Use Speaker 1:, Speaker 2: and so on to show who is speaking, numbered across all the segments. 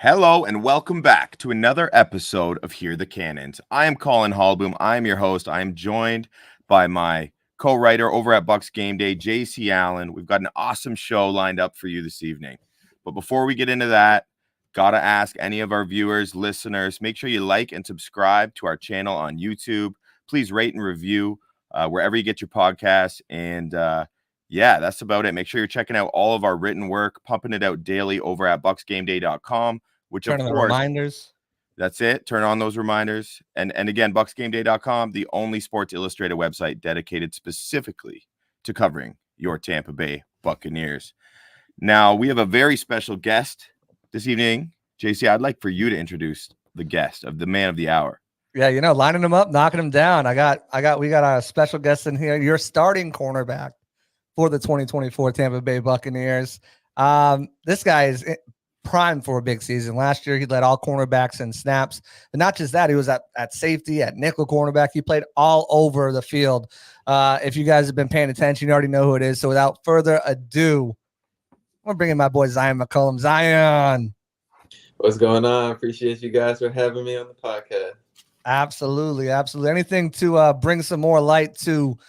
Speaker 1: Hello and welcome back to another episode of Hear the Cannons. I am Colin Hallboom. I am your host. I am joined by my co-writer over at BucsGameday, JC Allen. We've got an awesome show lined up for you this evening. But before we get into that, gotta ask any of our viewers, listeners, make sure you like and subscribe to our channel on YouTube. Please rate and review wherever you get your podcasts. And yeah, that's about it. Make sure you're checking out all of our written work, pumping it out daily over at BucsGameday.com. Which
Speaker 2: Turn
Speaker 1: of
Speaker 2: on the
Speaker 1: course,
Speaker 2: reminders.
Speaker 1: that's it. Turn on those reminders. And again, BucsGameday.com, the only Sports Illustrated website dedicated specifically to covering your Tampa Bay Buccaneers. Now, we have a very special guest this evening. JC, I'd like for you to introduce the guest of the man of the hour.
Speaker 2: Yeah, lining them up, knocking them down. We got a special guest in here. Your starting cornerback for the 2024 Tampa Bay Buccaneers. This guy is primed for a big season. Last year, he led all cornerbacks in snaps. But not just that, he was at safety, at nickel cornerback. He played all over the field. If you guys have been paying attention, you already know who it is. So without further ado, I'm bringing my boy Zyon McCollum. Zyon.
Speaker 3: What's going on? Appreciate you guys for having me on the podcast.
Speaker 2: Absolutely. Anything to bring some more light to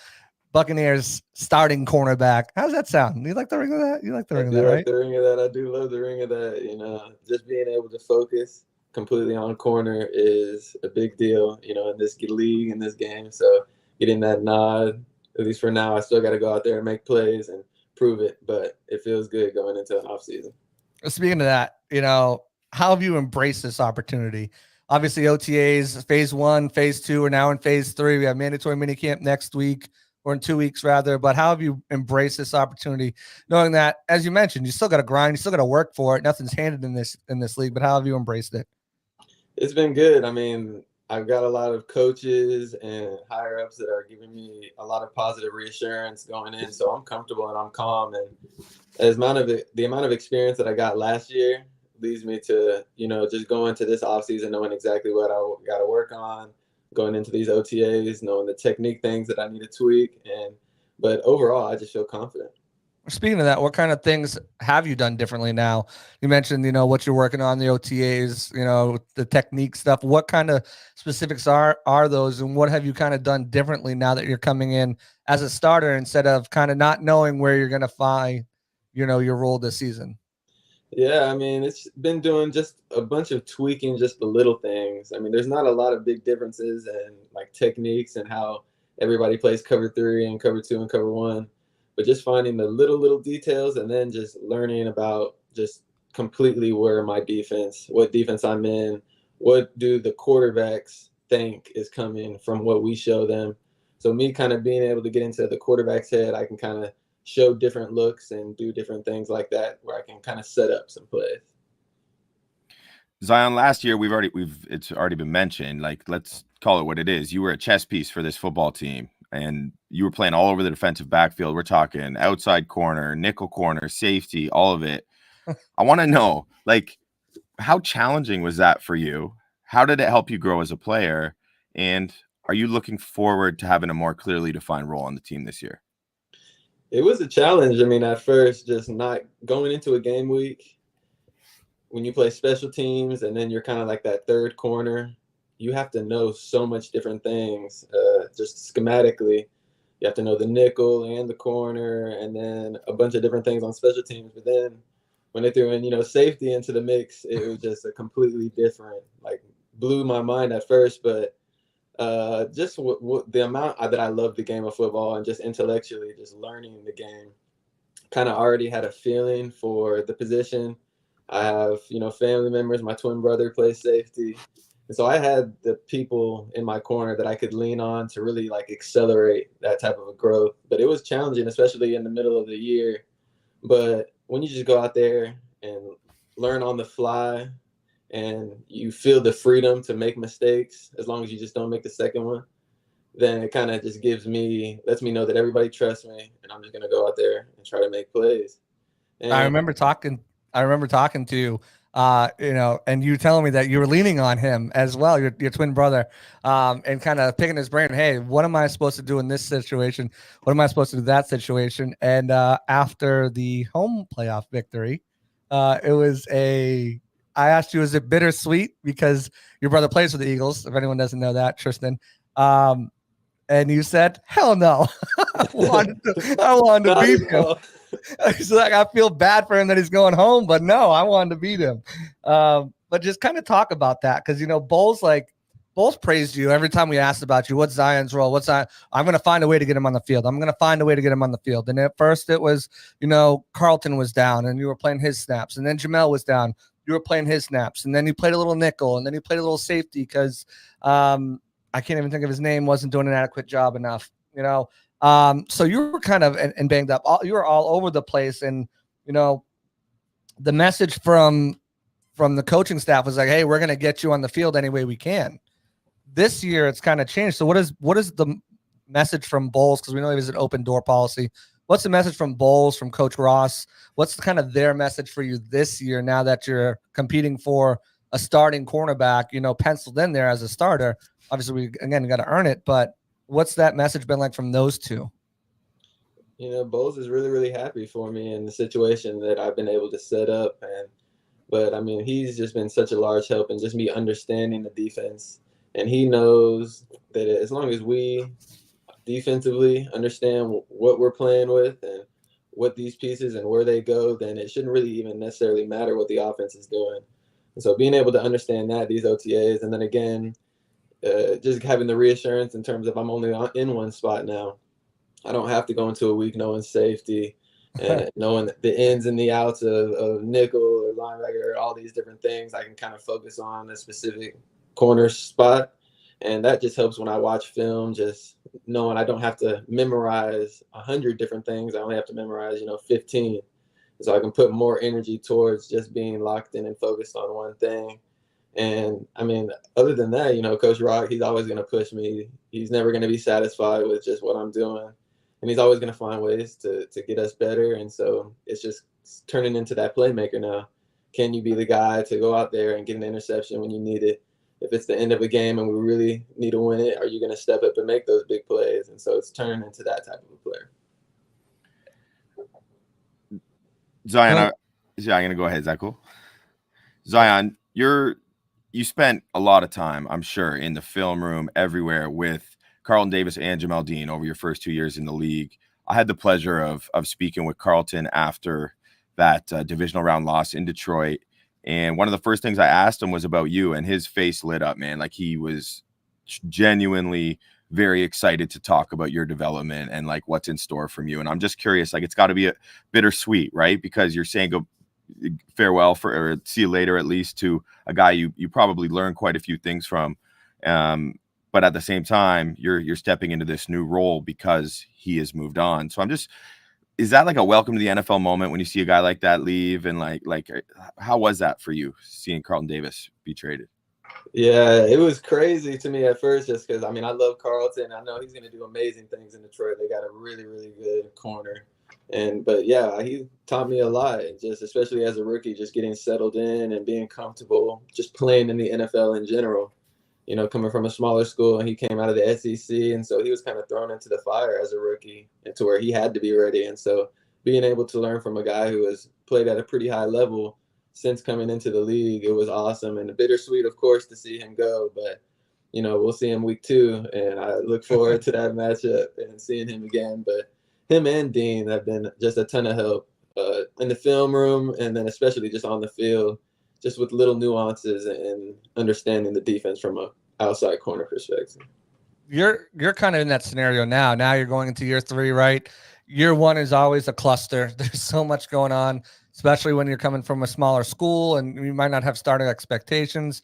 Speaker 2: Buccaneers starting cornerback. How's that sound? You like the ring of that? You like the ring of that, right?
Speaker 3: The ring of that. I do love the ring of that. Just being able to focus completely on corner is a big deal, in this league, in this game. So getting that nod, at least for now, I still got to go out there and make plays and prove it. But it feels good going into an offseason.
Speaker 2: Speaking of that, how have you embraced this opportunity? Obviously, OTAs, phase 1, phase 2, we're now in phase 3. We have mandatory minicamp next week. Or in 2 weeks rather, but how have you embraced this opportunity, knowing that, as you mentioned, you still got to grind, you still got to work for it. Nothing's handed in this league, but how have you embraced it?
Speaker 3: It's been good. I mean, I've got a lot of coaches and higher ups that are giving me a lot of positive reassurance going in, so I'm comfortable and I'm calm. And the amount of experience that I got last year leads me to, just go into this offseason knowing exactly what I got to work on. Going into these OTAs, knowing the technique things that I need to tweak. But overall, I just feel confident.
Speaker 2: Speaking of that, what kind of things have you done differently now? You mentioned, what you're working on, the OTAs, the technique stuff. What kind of specifics are those, and what have you kind of done differently now that you're coming in as a starter instead of kind of not knowing where you're going to find, your role this season?
Speaker 3: Yeah, I mean, it's been doing just a bunch of tweaking, just the little things. I mean, there's not a lot of big differences in like techniques and how everybody plays cover 3 and cover 2 and cover 1, but just finding the little details and then just learning about just completely what defense I'm in, what do the quarterbacks think is coming from what we show them. So me kind of being able to get into the quarterback's head, I can kind of show different looks and do different things like that where I can kind of set up some plays.
Speaker 1: Zyon, last year it's already been mentioned, like, let's call it what it is. You were a chess piece for this football team and you were playing all over the defensive backfield. We're talking outside corner, nickel corner, safety, all of it. I want to know, like, how challenging was that for you? How did it help you grow as a player? And are you looking forward to having a more clearly defined role on the team this year?
Speaker 3: It was a challenge. I mean, at first, just not going into a game week, when you play special teams and then you're kind of like that third corner, you have to know so much different things. Just schematically, you have to know the nickel and the corner and then a bunch of different things on special teams. But then when they threw in, safety into the mix, it was just a completely different, like, blew my mind at first. But just the amount that I love the game of football and just intellectually just learning the game, kind of already had a feeling for the position. I have, family members. My twin brother plays safety. And so I had the people in my corner that I could lean on to really like accelerate that type of a growth. But it was challenging, especially in the middle of the year. But when you just go out there and learn on the fly, and you feel the freedom to make mistakes as long as you just don't make the second one, then it kind of just lets me know that everybody trusts me and I'm just going to go out there and try to make plays. And
Speaker 2: I remember talking to you, and you telling me that you were leaning on him as well, your twin brother, and kind of picking his brain. Hey, what am I supposed to do in this situation? What am I supposed to do in that situation? And after the home playoff victory, it was a I asked you, is it bittersweet because your brother plays for the Eagles? If anyone doesn't know that, Tristan. And you said, hell no. I wanted to beat him. He's like, I feel bad for him that he's going home, but no, I wanted to beat him. But just kind of talk about that because, Bowles praised you every time we asked about you. What's Zion's role? I'm going to find a way to get him on the field. And at first it was, Carlton was down and you were playing his snaps. And then Jamel was down. You were playing his snaps. And then you played a little nickel. And then you played a little safety because I can't even think of his name, wasn't doing an adequate job enough, So you were kind of and banged up. You were all over the place. And, the message from the coaching staff was like, hey, we're going to get you on the field any way we can. This year, it's kind of changed. So what is the message from Bowles? Because we know he has an open door policy. What's the message from Bowles, from Coach Ross? What's kind of their message for you this year now that you're competing for a starting cornerback, penciled in there as a starter? Obviously, you got to earn it. But what's that message been like from those two?
Speaker 3: Bowles is really, really happy for me in the situation that I've been able to set up. But he's just been such a large help in just me understanding the defense. And he knows that as long as we defensively understand what we're playing with and what these pieces and where they go, then it shouldn't really even necessarily matter what the offense is doing. And so being able to understand that, these OTAs, and then again, just having the reassurance in terms of I'm only in one spot now. I don't have to go into a week knowing safety and knowing the ins and the outs of nickel or linebacker or all these different things. I can kind of focus on a specific corner spot, and that just helps when I watch film, just knowing I don't have to memorize 100 different things. I only have to memorize 15, so I can put more energy towards just being locked in and focused on one thing. And other than that, Coach Rock, he's always going to push me. He's never going to be satisfied with just what I'm doing, and he's always going to find ways to get us better. And so it's just turning into that playmaker now. Can you be the guy to go out there and get an interception when you need it? If it's the end of a game and we really need to win it, are you going to step up and make those big plays? And so it's turning into that type of a player.
Speaker 1: Zyon, I'm going to go ahead. Is that cool? Zyon, you spent a lot of time, I'm sure, in the film room everywhere with Carlton Davis and Jamel Dean over your first 2 years in the league. I had the pleasure of speaking with Carlton after that divisional round loss in Detroit. And one of the first things I asked him was about you, and his face lit up, man. Like he was genuinely very excited to talk about your development and like what's in store from you. And I'm just curious, like it's got to be a bittersweet, right? Because you're saying go farewell or see you later, at least, to a guy you probably learned quite a few things from. But at the same time, you're stepping into this new role because he has moved on. So is that like a welcome to the NFL moment when you see a guy like that leave? And like how was that for you, seeing Carlton Davis be traded?
Speaker 3: Yeah, it was crazy to me at first, just because I love Carlton. I know he's going to do amazing things in Detroit. They got a really, really good corner. But yeah, he taught me a lot, just especially as a rookie, just getting settled in and being comfortable, just playing in the NFL in general. Coming from a smaller school, and he came out of the SEC, and so he was kind of thrown into the fire as a rookie, and to where he had to be ready. And so being able to learn from a guy who has played at a pretty high level since coming into the league, it was awesome. And bittersweet, of course, to see him go, but we'll see him week 2, and I look forward to that matchup and seeing him again. But him and Dean have been just a ton of help in the film room, and then especially just on the field, just with little nuances and understanding the defense from a outside corner perspective.
Speaker 2: You're kind of in that scenario now. Now you're going into year 3, right? Year 1 is always a cluster. There's so much going on, especially when you're coming from a smaller school and you might not have starting expectations.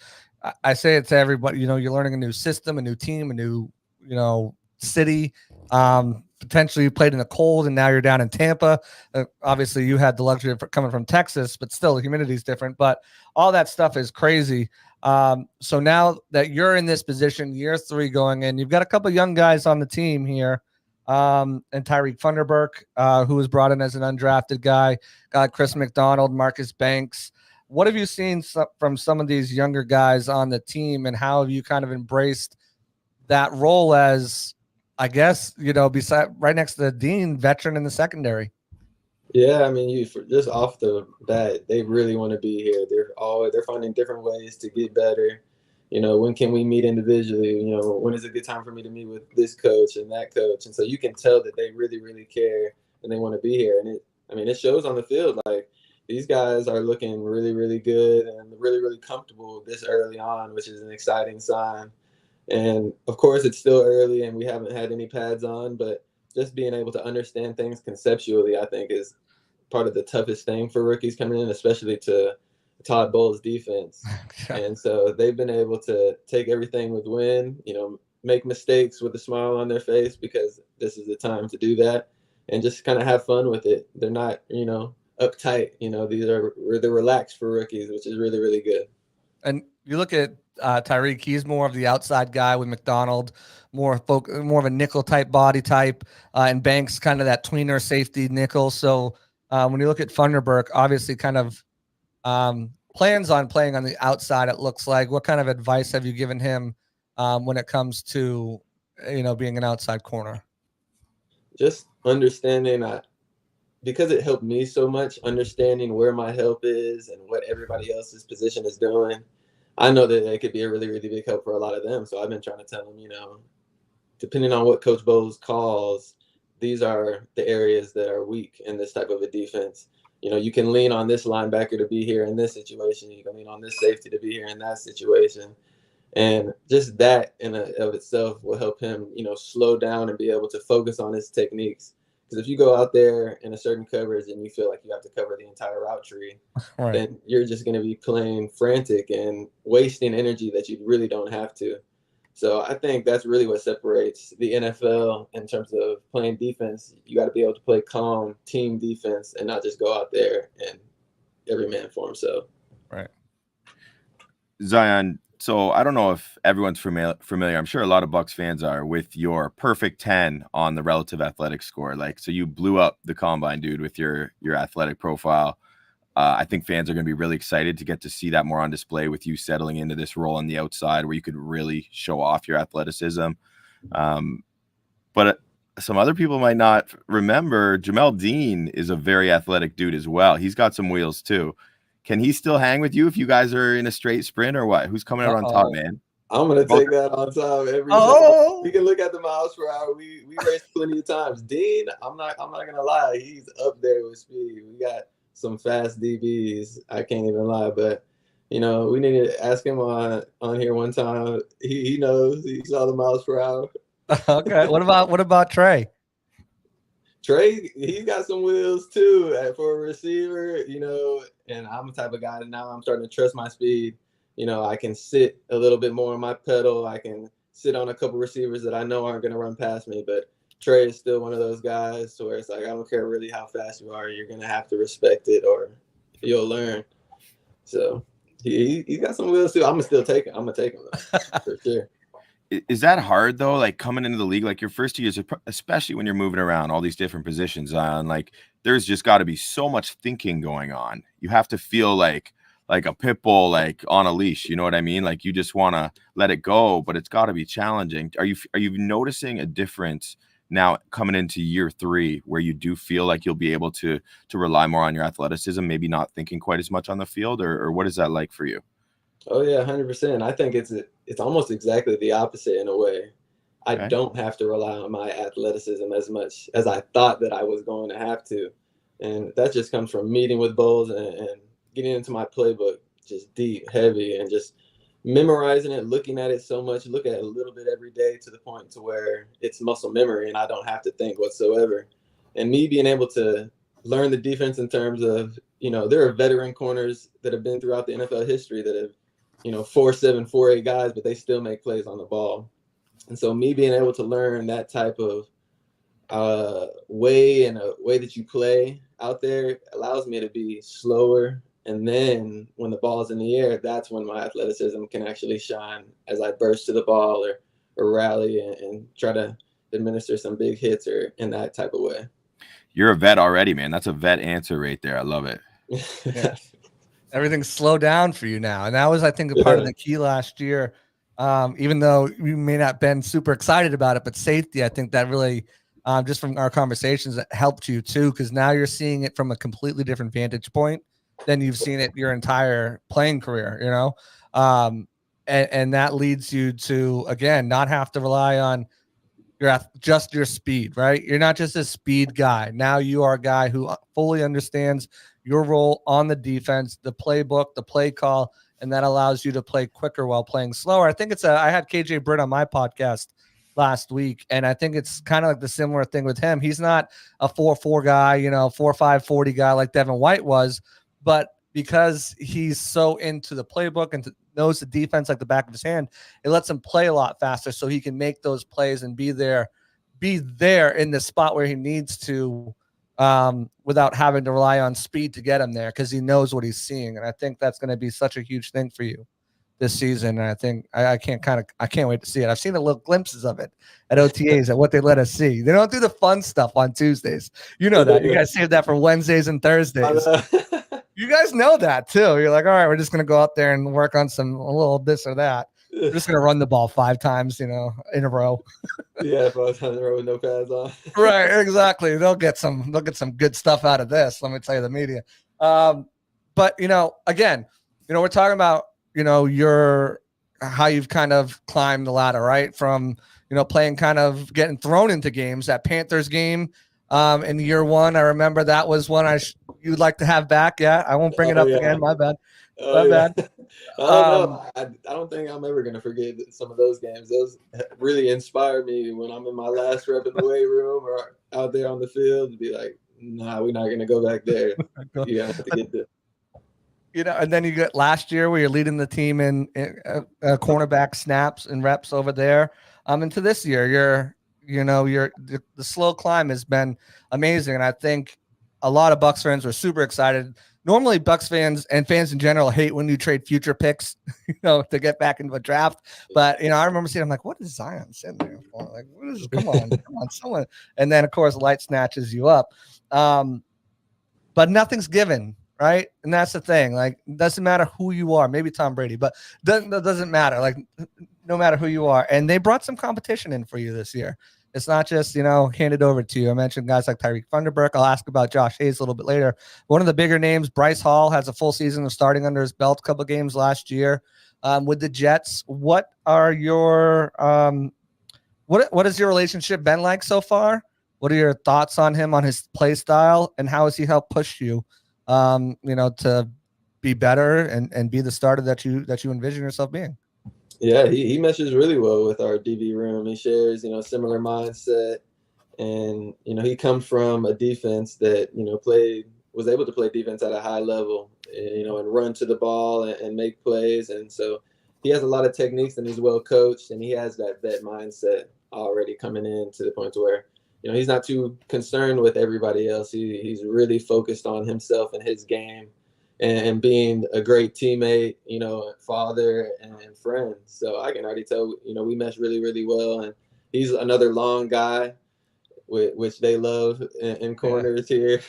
Speaker 2: I say it to everybody, you're learning a new system, a new team, a new, city. Potentially you played in the cold and now you're down in Tampa. Obviously you had the luxury of coming from Texas, but still the humidity is different, but all that stuff is crazy. So now that you're in this position, year 3 going in, you've got a couple young guys on the team here. And Tyreek Funderburk, who was brought in as an undrafted guy, got Chris McDonald, Marcus Banks. What have you seen from some of these younger guys on the team, and how have you kind of embraced that role as, I guess, beside right next to the Dean, veteran in the secondary?
Speaker 3: Yeah, I mean, just off the bat, they really want to be here. They're finding different ways to get better. When can we meet individually? When is a good time for me to meet with this coach and that coach? And so you can tell that they really, really care and they want to be here. And it shows on the field. Like these guys are looking really, really good and really, really comfortable this early on, which is an exciting sign. And of course, it's still early and we haven't had any pads on, but just being able to understand things conceptually, I think, is part of the toughest thing for rookies coming in, especially to Todd Bowles' defense. And so they've been able to take everything with win, make mistakes with a smile on their face because this is the time to do that and just kind of have fun with it. They're not, uptight. They're relaxed for rookies, which is really, really good.
Speaker 2: And you look at Tyreek, he's more of the outside guy with McDonald, more of a nickel type body type, and Banks kind of that tweener safety nickel. So when you look at Funderburk, obviously kind of plans on playing on the outside, it looks like. What kind of advice have you given him when it comes to, being an outside corner?
Speaker 3: Just understanding that because it helped me so much, understanding where my help is and what everybody else's position is doing. I know that it could be a really, really big help for a lot of them. So I've been trying to tell them, depending on what Coach Bowles calls, these are the areas that are weak in this type of a defense. You can lean on this linebacker to be here in this situation. You can lean on this safety to be here in that situation. And just that in and of itself will help him, slow down and be able to focus on his techniques. Because if you go out there in a certain coverage and you feel like you have to cover the entire route tree, right, then you're just going to be playing frantic and wasting energy that you really don't have to. So I think that's really what separates the NFL in terms of playing defense. You got to be able to play calm team defense and not just go out there and every man for himself.
Speaker 2: Right.
Speaker 1: Zyon, so I don't know if everyone's familiar. I'm sure a lot of Bucs fans are with your perfect 10 on the relative athletic score. So you blew up the combine, dude, with your athletic profile. I think fans are going to be really excited to get to see that more on display with you settling into this role on the outside where you could really show off your athleticism. But some other people might not remember Jamel Dean is a very athletic dude as well. He's got some wheels too. Can he still hang with you if you guys are in a straight sprint or what? Who's coming out on top, man?
Speaker 3: I'm going to take that on top every time. We can look at the miles per hour. We raced plenty of times. Dean, I'm not going to lie. He's up there with speed. We got some fast DBs. I can't even lie, but we need to ask him on here one time. He knows. He saw the miles per hour.
Speaker 2: Okay. What about Trey?
Speaker 3: Trey, he's got some wheels too for a receiver, and I'm the type of guy that now I'm starting to trust my speed. I can sit a little bit more on my pedal. I can sit on a couple receivers that I know aren't going to run past me, but Trey is still one of those guys where it's like, I don't care really how fast you are. You're going to have to respect it or you'll learn. So he got some wheels too. I'm going to still take him. I'm going to take him though, for sure.
Speaker 1: Is that hard though? Like coming into the league, like your first 2 years, especially when you're moving around all these different positions there's just got to be so much thinking going on. You have to feel like a pit bull, like on a leash. You know what I mean? Like you just want to let it go, but it's got to be challenging. Are you noticing a difference now coming into year 3 where you do feel like you'll be able to rely more on your athleticism, maybe not thinking quite as much on the field, or what is that like for you?
Speaker 3: Oh yeah, 100%. I think it's almost exactly the opposite in a way. I don't have to rely on my athleticism as much as I thought that I was going to have to. And that just comes from meeting with Bowles and getting into my playbook just deep, heavy, and just memorizing it, looking at it so much, look at it a little bit every day to the point to where it's muscle memory and I don't have to think whatsoever. And me being able to learn the defense in terms of, there are veteran corners that have been throughout the NFL history that have 4'7", 4'8" guys, but they still make plays on the ball. And so me being able to learn that type of way and a way that you play out there allows me to be slower. And then when the ball's in the air, that's when my athleticism can actually shine as I burst to the ball or rally and try to administer some big hits or in that type of way.
Speaker 1: You're a vet already, man. That's a vet answer right there. I love it.
Speaker 2: Yeah. Everything's slowed down for you now. And that was, I think, a part of the key last year. Even though you may not have been super excited about it, but safety, I think that really just from our conversations that helped you too, because now you're seeing it from a completely different vantage point than you've seen it your entire playing career, you know? And that leads you to, again, not have to rely on just your speed, right? You're not just a speed guy. Now you are a guy who fully understands your role on the defense, the playbook, the play call, and that allows you to play quicker while playing slower. I think I had KJ Britt on my podcast last week, and I think it's kind of like the similar thing with him. He's not a 4-4 guy, 4-5 40 guy like Devin White was, but because he's so into the playbook and knows the defense like the back of his hand, it lets him play a lot faster so he can make those plays and be there in the spot where he needs to, without having to rely on speed to get him there, because he knows what he's seeing. And I think that's going to be such a huge thing for you this season. And I think I can't wait to see it. I've seen a little glimpses of it at OTAs at what they let us see. They don't do the fun stuff on Tuesdays. You know that. You guys save that for Wednesdays and Thursdays. You guys know that too. You're like, all right, we're just going to go out there and work on a little this or that. We're just going to run the ball 5 times, in a row.
Speaker 3: Yeah, 5 times in a row with no pads on.
Speaker 2: Right, exactly. They'll get some good stuff out of this. Let me tell you, the media. But again, we're talking about how you've kind of climbed the ladder, right? From playing, kind of getting thrown into games. That Panthers game in year 1, I remember that was one you'd like to have back. Yeah, I won't bring it up again. My bad. Bad.
Speaker 3: I don't think I'm ever gonna forget some of those games. Those really inspire me when I'm in my last rep in the weight room or out there on the field to be like, nah, we're not gonna go back there. You have to get there.
Speaker 2: And then you get last year where you're leading the team in cornerback snaps and reps over there. Into this year, the slow climb has been amazing, and I think a lot of Bucs fans were super excited. Normally, Bucs fans and fans in general hate when you trade future picks, to get back into a draft. But I remember seeing, I'm like, what is Zyon sitting there for? Like, what is? Come on, someone. And then of course, light snatches you up. But nothing's given, right? And that's the thing. Like, it doesn't matter who you are. Maybe Tom Brady, but that doesn't matter. Like, no matter who you are. And they brought some competition in for you this year. It's not just, handed over to you. I mentioned guys like Tyreek Thunderberg. I'll ask about Josh Hayes a little bit later. One of the bigger names, Bryce Hall, has a full season of starting under his belt, a couple of games last year with the Jets. What are your what has your relationship been like so far? What are your thoughts on him, on his play style, and how has he helped push you, to be better and be the starter that you envision yourself being?
Speaker 3: Yeah, he meshes really well with our DB room. He shares, similar mindset, and he comes from a defense that was able to play defense at a high level, and run to the ball and make plays, and so he has a lot of techniques and he's well coached, and he has that mindset already coming in to the point where he's not too concerned with everybody else. He's really focused on himself and his game. And being a great teammate, father and friend. So I can already tell, we mesh really, really well. And he's another long guy, which they love in corners here,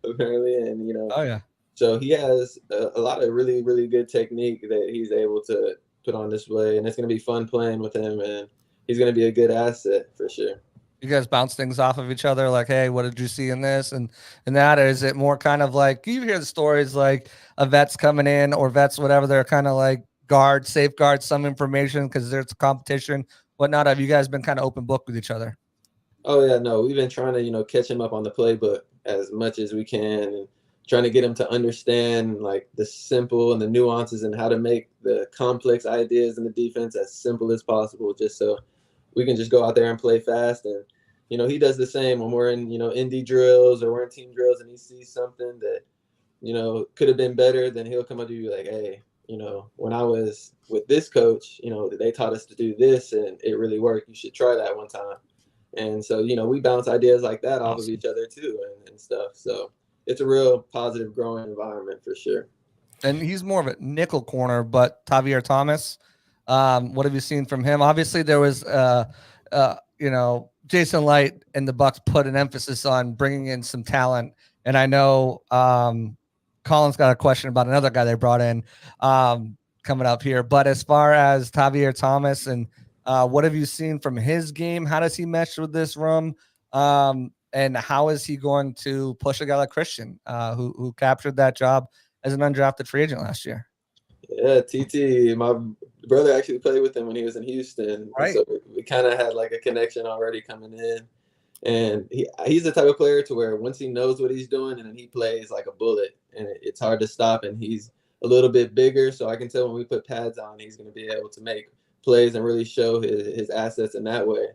Speaker 3: apparently. And,
Speaker 2: oh yeah.
Speaker 3: So he has a lot of really, really good technique that he's able to put on display. And it's going to be fun playing with him. And he's going to be a good asset for sure.
Speaker 2: You guys bounce things off of each other, like, hey, what did you see in this and that? Or is it more kind of like, you hear the stories like a vet's coming in or vets, whatever, they're kind of like safeguard some information because there's a competition, whatnot? Have you guys been kind of open book with each other?
Speaker 3: Oh yeah, no, we've been trying to, catch him up on the playbook as much as we can and trying to get him to understand like the simple and the nuances and how to make the complex ideas in the defense as simple as possible, just so we can just go out there and play fast. And he does the same when we're in indie drills or we're in team drills and he sees something that could have been better. Then he'll come up to you like, hey, when I was with this coach, they taught us to do this and it really worked. You should try that one time. And so we bounce ideas like that off of each other too and stuff. So it's a real positive growing environment for sure.
Speaker 2: And he's more of a nickel corner, but Tavier Thomas, what have you seen from him? Obviously there was Jason Light and the Bucs put an emphasis on bringing in some talent. And I know Colin's got a question about another guy they brought in coming up here. But as far as Tavier Thomas and what have you seen from his game? How does he mesh with this room? And how is he going to push a guy like Christian, who captured that job as an undrafted free agent last year?
Speaker 3: Yeah, TT, my brother actually played with him when he was in Houston.
Speaker 2: Right.
Speaker 3: So we kind of had like a connection already coming in. And he's the type of player to where once he knows what he's doing, and then he plays like a bullet, and it's hard to stop. And he's a little bit bigger, so I can tell when we put pads on, he's going to be able to make plays and really show his assets in that way.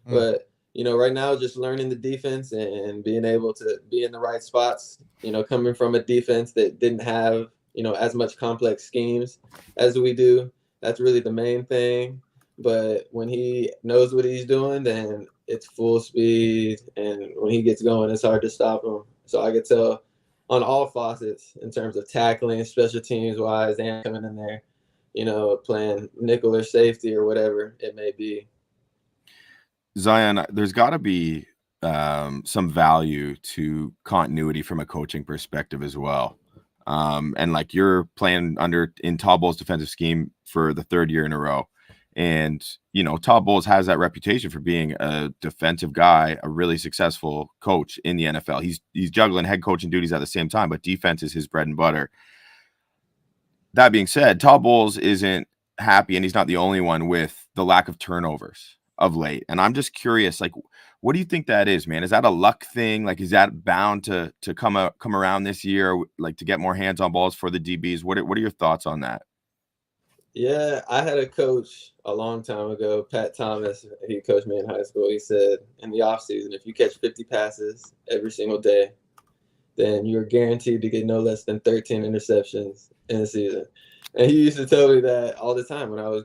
Speaker 3: But right now, just learning the defense and being able to be in the right spots. Coming from a defense that didn't have as much complex schemes as we do, that's really the main thing. But when he knows what he's doing, then it's full speed, and when he gets going, it's hard to stop him. So I could tell on all faucets in terms of tackling, special teams wise, and coming in there, playing nickel or safety or whatever it may be.
Speaker 1: Zyon, there's got to be some value to continuity from a coaching perspective as well. And like you're playing in Todd Bowles' defensive scheme for the third year in a row. And, Todd Bowles has that reputation for being a defensive guy, a really successful coach in the NFL. He's juggling head coaching duties at the same time, but defense is his bread and butter. That being said, Todd Bowles isn't happy, and he's not the only one, with the lack of turnovers of late. And I'm just curious, like, what do you think that is, man? Is that a luck thing? Like, is that bound to come around this year, like to get more hands on balls for the DBs? What are your thoughts on that?
Speaker 3: Yeah, I had a coach a long time ago, Pat Thomas. He coached me in high school. He said in the offseason, if you catch 50 passes every single day, then you're guaranteed to get no less than 13 interceptions in a season. And he used to tell me that all the time when I was,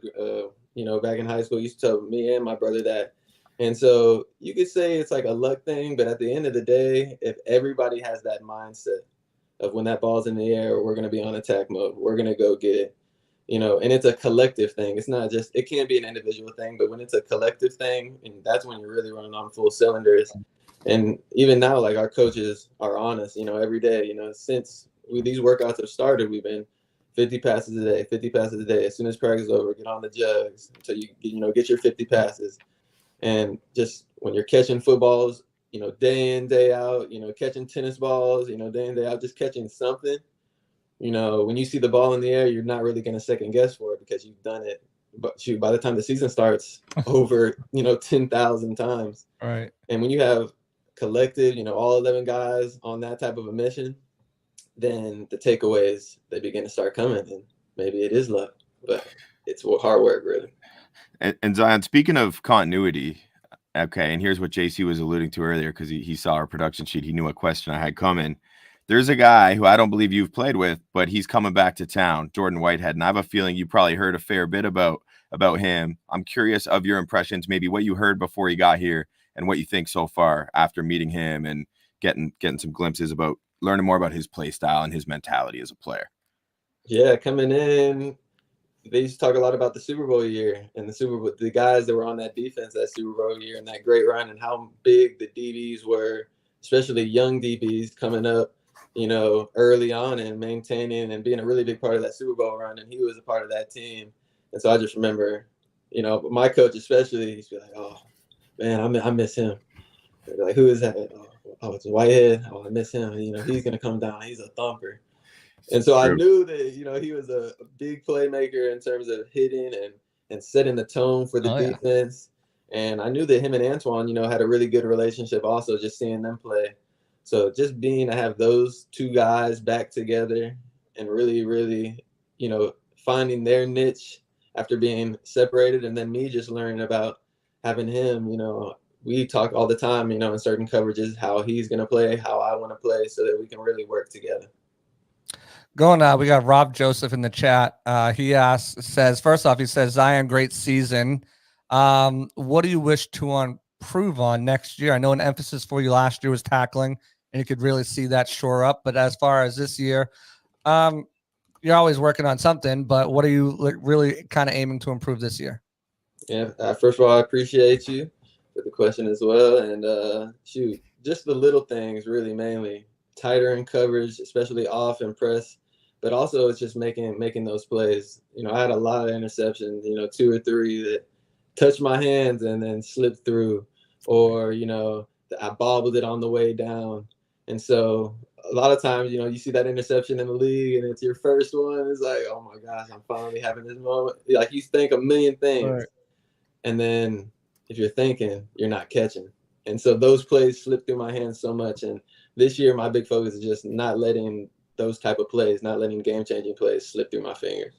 Speaker 3: back in high school. He used to tell me and my brother that. And so you could say it's like a luck thing, but at the end of the day, if everybody has that mindset of when that ball's in the air, we're going to be on attack mode, we're going to go get it. And it's a collective thing. It's not just, it can't be an individual thing, but when it's a collective thing, and that's when you're really running on full cylinders. And even now, like, our coaches are on us, every day, since these workouts have started, we've been 50 passes a day, 50 passes a day. As soon as practice is over, get on the jugs until you get your 50 passes. And just when you're catching footballs, day in, day out, catching tennis balls, day in, day out, just catching something. When you see the ball in the air, you're not really going to second guess for it because you've done it. But shoot, by the time the season starts, over 10,000 times.
Speaker 2: Right.
Speaker 3: And when you have collected, all 11 guys on that type of a mission, then the takeaways, they begin to start coming. And maybe it is luck, but it's hard work, really.
Speaker 1: And Zyon, speaking of continuity, okay, and here's what JC was alluding to earlier, because he saw our production sheet. He knew a question I had coming. There's a guy who I don't believe you've played with, but he's coming back to town, Jordan Whitehead. And I have a feeling you probably heard a fair bit about him. I'm curious of your impressions, maybe what you heard before he got here and what you think so far after meeting him and getting some glimpses about learning more about his play style and his mentality as a player.
Speaker 3: Yeah, coming in, they used to talk a lot about the Super Bowl year and the guys that were on that defense that Super Bowl year and that great run and how big the DBs were, especially young DBs coming up, early on and maintaining and being a really big part of that Super Bowl run. And he was a part of that team. And so I just remember, my coach especially, he'd be like, oh, man, I miss him. They'd be like, who is that? Oh, it's Whitehead. Oh, I miss him. He's going to come down. He's a thumper. And so I knew that, he was a big playmaker in terms of hitting and setting the tone for the defense. Yeah. And I knew that him and Antoine, had a really good relationship also, just seeing them play. So just being to have those two guys back together and really, really, finding their niche after being separated, and then me just learning about having him, we talk all the time, in certain coverages, how he's going to play, how I want to play, so that we can really work together.
Speaker 2: We got Rob Joseph in the chat. He first off, he says, Zyon, great season. What do you wish to improve on next year? I know an emphasis for you last year was tackling, and you could really see that shore up. But as far as this year, you're always working on something, but what are you really kind of aiming to improve this year?
Speaker 3: Yeah, first of all, I appreciate you for the question as well. And just the little things, really, mainly tighter in coverage, especially off and press. But also it's just making those plays. I had a lot of interceptions, 2 or 3 that touched my hands and then slipped through, or, I bobbled it on the way down. And so a lot of times, you see that interception in the league and it's your first one. It's like, oh my gosh, I'm finally having this moment. Like you think a million things.
Speaker 2: Right.
Speaker 3: And then if you're thinking, you're not catching. And so those plays slip through my hands so much. And this year, my big focus is just not letting those type of plays, not letting game-changing plays slip through my fingers.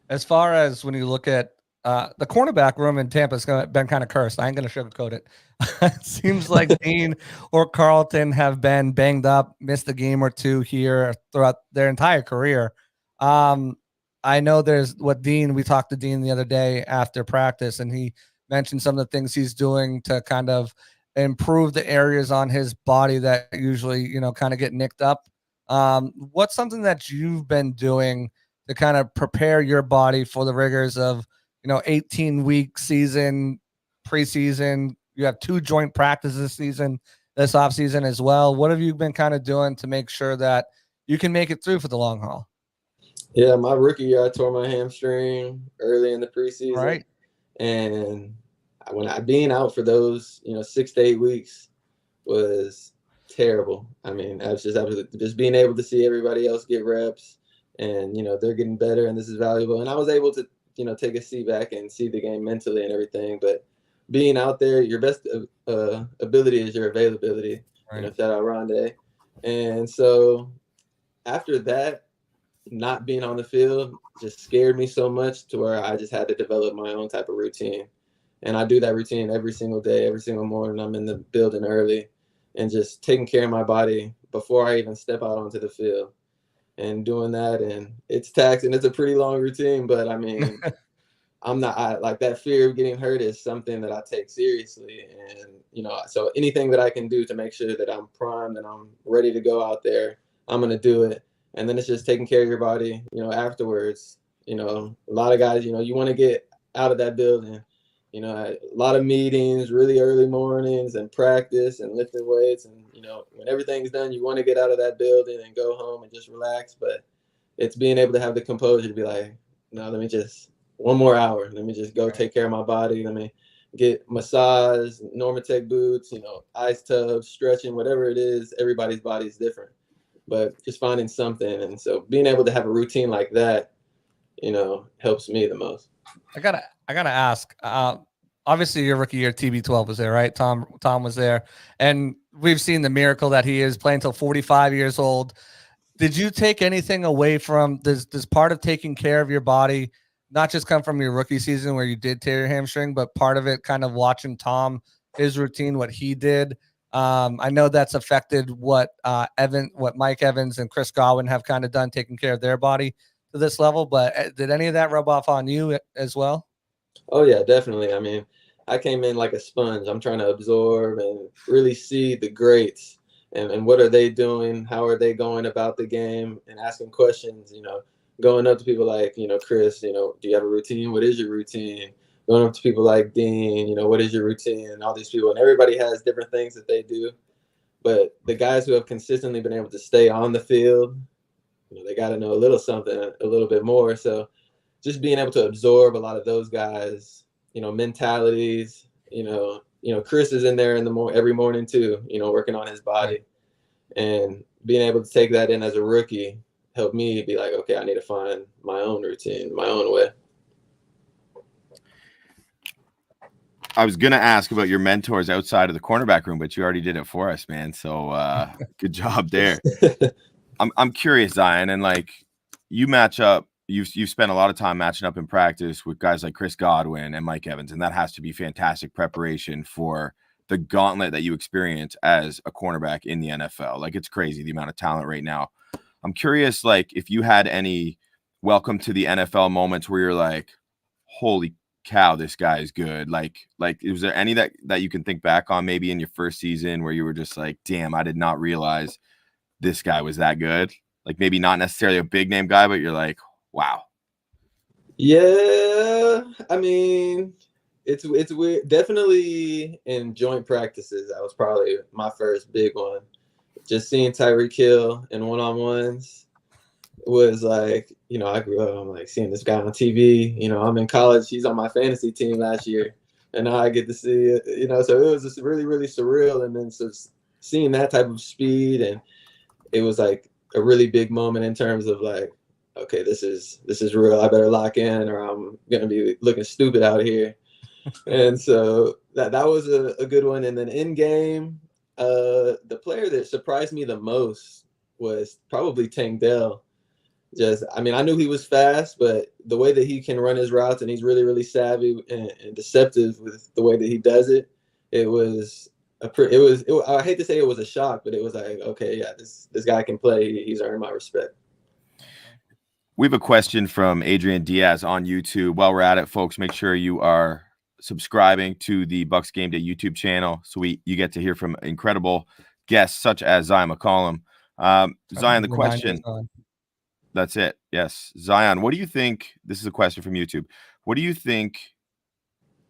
Speaker 2: As far as when you look at the cornerback room in Tampa's been kind of cursed. I ain't going to sugarcoat it. It seems like Dean or Carlton have been banged up, missed a game or two here throughout their entire career. I know there's we talked to Dean the other day after practice, and he mentioned some of the things he's doing to kind of improve the areas on his body that usually, kind of get nicked up. What's something that you've been doing to kind of prepare your body for the rigors of, 18-week season, preseason? You have 2 joint practices this offseason as well. What have you been kind of doing to make sure that you can make it through for the long haul?
Speaker 3: Yeah, my rookie year, I tore my hamstring early in the preseason.
Speaker 2: Right.
Speaker 3: And being out for those, 6 to 8 weeks was terrible. I mean, I was just being able to see everybody else get reps and, they're getting better and this is valuable. And I was able to, take a seat back and see the game mentally and everything. But being out there, your best ability is your availability.
Speaker 2: Right.
Speaker 3: Shout out Rondé. And so after that, not being on the field just scared me so much to where I just had to develop my own type of routine. And I do that routine every single day, every single morning. I'm in the building early and just taking care of my body before I even step out onto the field and doing that. And it's taxing. It's a pretty long routine, but I mean, like that fear of getting hurt is something that I take seriously. And, so anything that I can do to make sure that I'm primed and I'm ready to go out there, I'm going to do it. And then it's just taking care of your body, afterwards. A lot of guys, you want to get out of that building, a lot of meetings, really early mornings and practice and lifting weights. And, when everything's done, you want to get out of that building and go home and just relax. But it's being able to have the composure to be like, no, let me just 1 more hour. Let me just go take care of my body. Let me get massage, Normatec boots, ice tubs, stretching, whatever it is. Everybody's body is different. But just finding something. And so being able to have a routine like that, helps me the most.
Speaker 2: I gotta ask, obviously your rookie year, TB12 was there, right? Tom was there, and we've seen the miracle that he is playing until 45 years old. Did you take anything away from this part of taking care of your body, not just come from your rookie season where you did tear your hamstring, but part of it kind of watching Tom, his routine, what he did? I know that's affected what Mike Evans and Chris Godwin have kind of done, taking care of their body to this level. But did any of that rub off on you as well?
Speaker 3: Oh yeah, definitely. I mean, I came in like a sponge. I'm trying to absorb and really see the greats and what are they doing? How are they going about the game and asking questions, going up to people like, Chris, do you have a routine? What is your routine? Going up to people like Dean, what is your routine? And all these people, and everybody has different things that they do. But the guys who have consistently been able to stay on the field, they got to know a little something, a little bit more. So just being able to absorb a lot of those guys, mentalities, Chris is in there every morning too, working on his body, and being able to take that in as a rookie helped me be like, okay, I need to find my own routine, my own way.
Speaker 1: I was going to ask about your mentors outside of the cornerback room, but you already did it for us, man. So good job there. I'm curious, Zyon, and like you match up, you've spent a lot of time matching up in practice with guys like Chris Godwin and Mike Evans, and that has to be fantastic preparation for the gauntlet that you experience as a cornerback in the NFL. Like, it's crazy the amount of talent right now. I'm curious, like, if you had any welcome to the NFL moments where you're like, holy cow, this guy is good. Like, is there any that you can think back on maybe in your first season where you were just like, damn, I did not realize this guy was that good? Like, maybe not necessarily a big name guy, but you're like, wow.
Speaker 3: Yeah, I mean, it's weird. Definitely in joint practices, that was probably my first big one. Just seeing Tyreek Hill in one-on-ones was like, I grew up, I'm like seeing this guy on TV. I'm in college. He's on my fantasy team last year. and now I get to see it, you know. So it was just really, really surreal. And then so seeing that type of speed, and it was like a really big moment in terms of like, okay, this is real. I better lock in, or I'm gonna be looking stupid out here. And so that was a good one. And then in game, the player that surprised me the most was probably Tank Dell. I mean, I knew he was fast, but the way that he can run his routes, and he's really, really savvy and deceptive with the way that he does it, it was I hate to say it was a shock, but it was like, okay, yeah, this guy can play. He's earned my respect.
Speaker 1: We have a question from Adrian Diaz on YouTube. While we're at it, folks, make sure you are subscribing to the BucsGameday YouTube channel so you get to hear from incredible guests such as Zyon McCollum. Zyon, the question. That's it. Yes. Zyon, what do you think? This is a question from YouTube. What do you think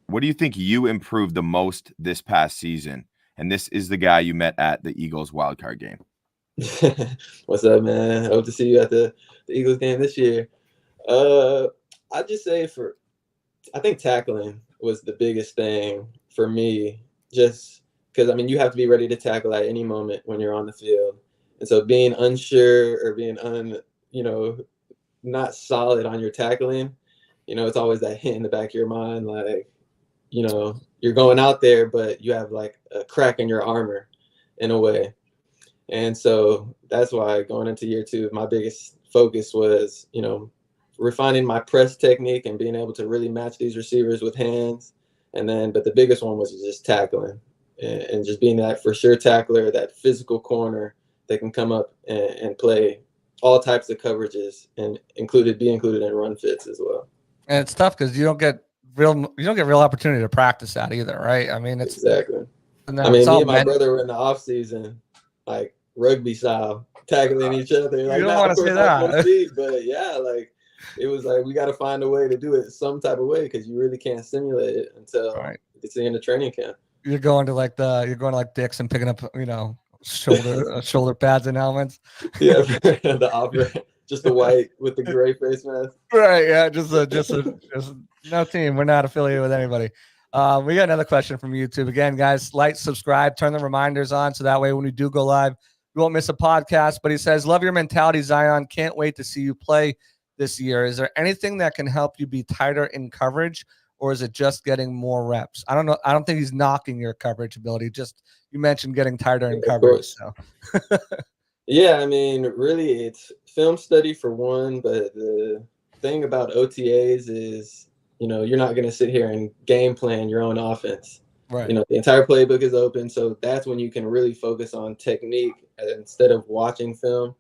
Speaker 1: you improved the most this past season? And this is the guy you met at the Eagles wildcard game.
Speaker 3: What's up, man? Hope to see you at the Eagles game this year. I'd just say I think tackling was the biggest thing for me, just because, I mean, you have to be ready to tackle at any moment when you're on the field. And so being unsure or being not solid on your tackling, it's always that hint in the back of your mind, like, you're going out there, but you have like a crack in your armor in a way. And so that's why going into year 2, my biggest focus was, refining my press technique and being able to really match these receivers with hands. But the biggest one was just tackling and just being that for sure tackler, that physical corner that can come up and play all types of coverages and be included in run fits as well.
Speaker 2: And it's tough because you don't get real opportunity to practice that either, right? I mean, it's
Speaker 3: exactly. Me and my brother were in the offseason, like rugby style, tackling each other. Like,
Speaker 2: you don't want to say that,
Speaker 3: speed, but yeah, like it was like we got to find a way to do it some type of way because you really can't simulate it until it's the end of training camp.
Speaker 2: You're going to Dick's and picking up, shoulder pads and helmets.
Speaker 3: Yeah, the opera, just the white with the gray face mask.
Speaker 2: Right. Yeah. Just no team. We're not affiliated with anybody. We got another question from YouTube. Again, guys, like, subscribe, turn the reminders on so that way when we do go live, you won't miss a podcast. But he says, love your mentality, Zyon. Can't wait to see you play this year. Is there anything that can help you be tighter in coverage, or is it just getting more reps? I don't know. I don't think he's knocking your coverage ability. Just you mentioned getting tighter in coverage. So.
Speaker 3: Yeah, I mean, really, it's film study for one. But the thing about OTAs is, you're not going to sit here and game plan your own offense.
Speaker 2: Right.
Speaker 3: The entire playbook is open. So that's when you can really focus on technique instead of watching film.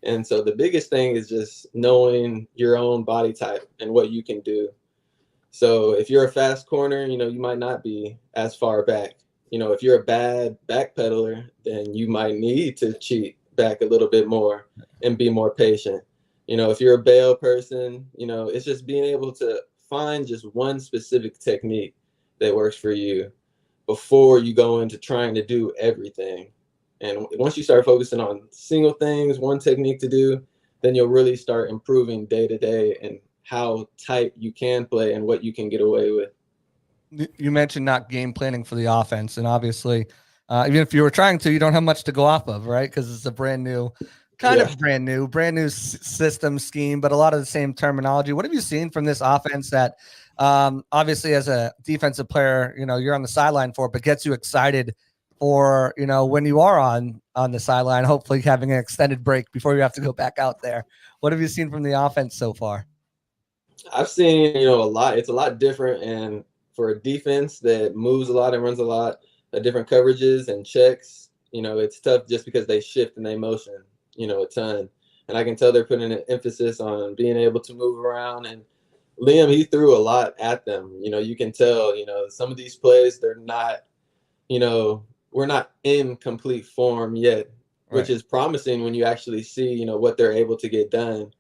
Speaker 3: And so the biggest thing is just knowing your own body type and what you can do. So if you're a fast corner, you might not be as far back. If you're a bad backpedaler, then you might need to cheat back a little bit more and be more patient. If you're a bail person, it's just being able to find just one specific technique that works for you before you go into trying to do everything. And once you start focusing on single things, one technique to do, then you'll really start improving day to day and how tight you can play and what you can get away with.
Speaker 2: You mentioned not game planning for the offense, and obviously, even if you were trying to, you don't have much to go off of, right? Because it's a brand new system scheme, but a lot of the same terminology. What have you seen from this offense that obviously as a defensive player, you're on the sideline for, but gets you excited for, when you are on the sideline, hopefully having an extended break before you have to go back out there? What have you seen from the offense so far?
Speaker 3: I've seen, a lot. It's a lot different. And for a defense that moves a lot and runs a lot of different coverages and checks, it's tough just because they shift and they motion, a ton. And I can tell they're putting an emphasis on being able to move around. And Liam, he threw a lot at them. You can tell, some of these plays, they're not, we're not in complete form yet, which is promising when you actually see, what they're able to get done.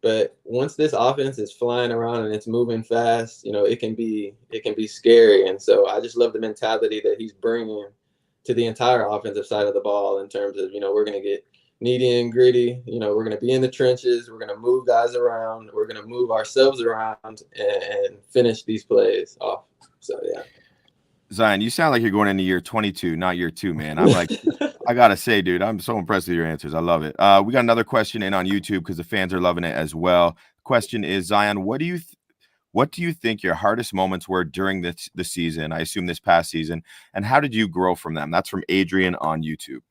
Speaker 3: But once this offense is flying around and it's moving fast, it can be scary. And so I just love the mentality that he's bringing to the entire offensive side of the ball in terms of, we're going to get needy and gritty. We're going to be in the trenches. We're going to move guys around. We're going to move ourselves around and finish these plays off. So, yeah.
Speaker 1: Zion, you sound like you're going into year 22, not year 2, man. I'm like, I gotta say, dude, I'm so impressed with your answers. I love it. We got another question in on YouTube because the fans are loving it as well. Question is, Zion, what do you think your hardest moments were during the season? I assume this past season, and how did you grow from them? That's from Adrian on YouTube.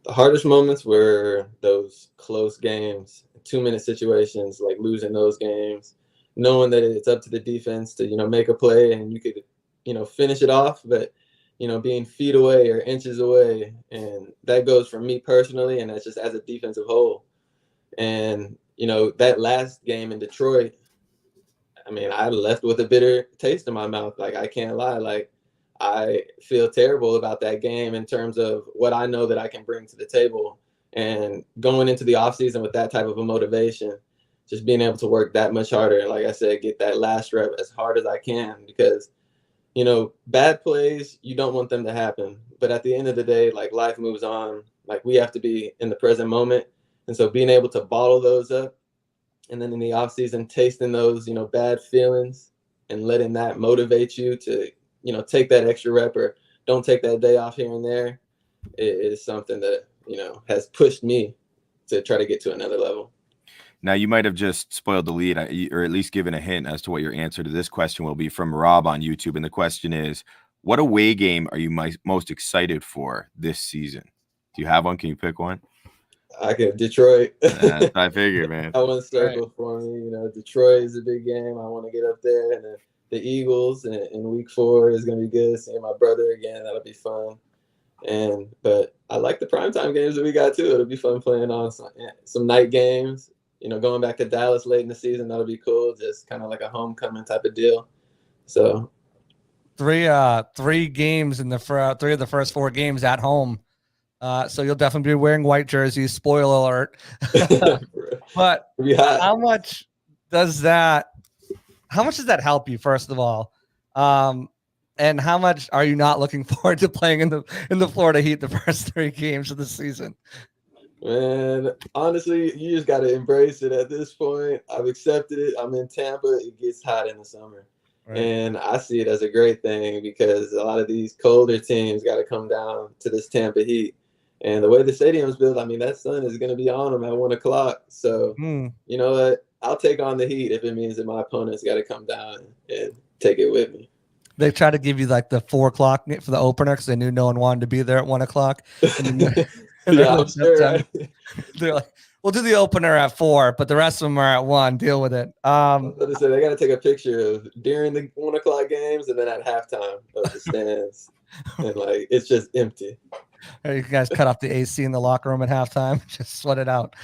Speaker 3: The hardest moments were those close games, 2-minute situations, like losing those games, knowing that it's up to the defense to, make a play and you could, finish it off, but, being feet away or inches away. And that goes for me personally, and that's just as a defensive whole. And, that last game in Detroit, I mean, I left with a bitter taste in my mouth. Like, I can't lie. Like, I feel terrible about that game in terms of what I know that I can bring to the table. And going into the offseason with that type of a motivation, just being able to work that much harder. Like I said, get that last rep as hard as I can because, bad plays, you don't want them to happen. But at the end of the day, like life moves on. Like we have to be in the present moment. And so being able to bottle those up and then in the offseason, tasting those, bad feelings and letting that motivate you to, take that extra rep or don't take that day off here and there is something that, has pushed me to try to get to another level.
Speaker 1: Now, you might have just spoiled the lead or at least given a hint as to what your answer to this question will be from Rob on YouTube. And the question is, what away game are you most excited for this season? Do you have one? Can you pick one?
Speaker 3: I could. Detroit.
Speaker 1: I figured, man.
Speaker 3: I want to circle for me. Detroit is a big game. I want to get up there. And the Eagles in week 4 is going to be good. Seeing my brother again, that'll be fun. But I like the primetime games that we got too. It'll be fun playing on some night games. Going back to Dallas late in the season, that'll be cool. Just kind of like a homecoming type of deal. So
Speaker 2: 3 games in the 3 of the first 4 games at home. So you'll definitely be wearing white jerseys. Spoiler alert. But how much does that help you, first of all? And how much are you not looking forward to playing in the Florida Heat the first 3 games of the season?
Speaker 3: Man, honestly, you just got to embrace it at this point. I've accepted it. I'm in Tampa. It gets hot in the summer. Right. And I see it as a great thing because a lot of these colder teams got to come down to this Tampa Heat. And the way the stadium's built, I mean, that sun is going to be on them at 1 o'clock. So, you know what? I'll take on the Heat if it means that my opponent's got to come down and take it with me.
Speaker 2: They try to give you like the 4 o'clock for the opener because they knew no one wanted to be there at 1 o'clock.
Speaker 3: Yeah, I'm sure, right?
Speaker 2: They're like, we'll do the opener at 4, but the rest of them are at 1. Deal with it.
Speaker 3: They got to take a picture of during the 1 o'clock games and then at halftime of the stands, and like it's just empty.
Speaker 2: You guys cut off the AC in the locker room at halftime. Just sweat it out.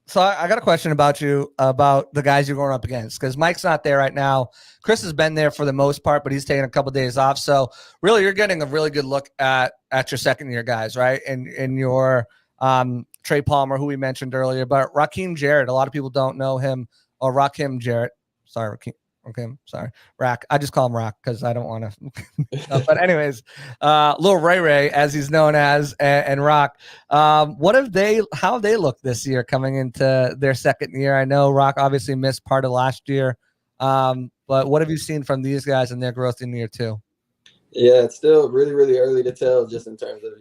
Speaker 2: So I got a question about you, about the guys you're going up against, because Mike's not there right now. Chris has been there for the most part, but he's taking a couple of days off. So really, you're getting a really good look at your second-year guys, right? And your Trey Palmer, who we mentioned earlier, but Rakim Jarrett. A lot of people don't know him, or Rakim Jarrett. Sorry, Rakim. Okay, sorry, Rack. I just call him Rock because I don't want to. But anyways, Lil Ray Ray, as he's known as, and Rock. How have they looked this year coming into their second year? I know Rock obviously missed part of last year, but what have you seen from these guys and their growth in year 2?
Speaker 3: Yeah, it's still really, really early to tell, just in terms of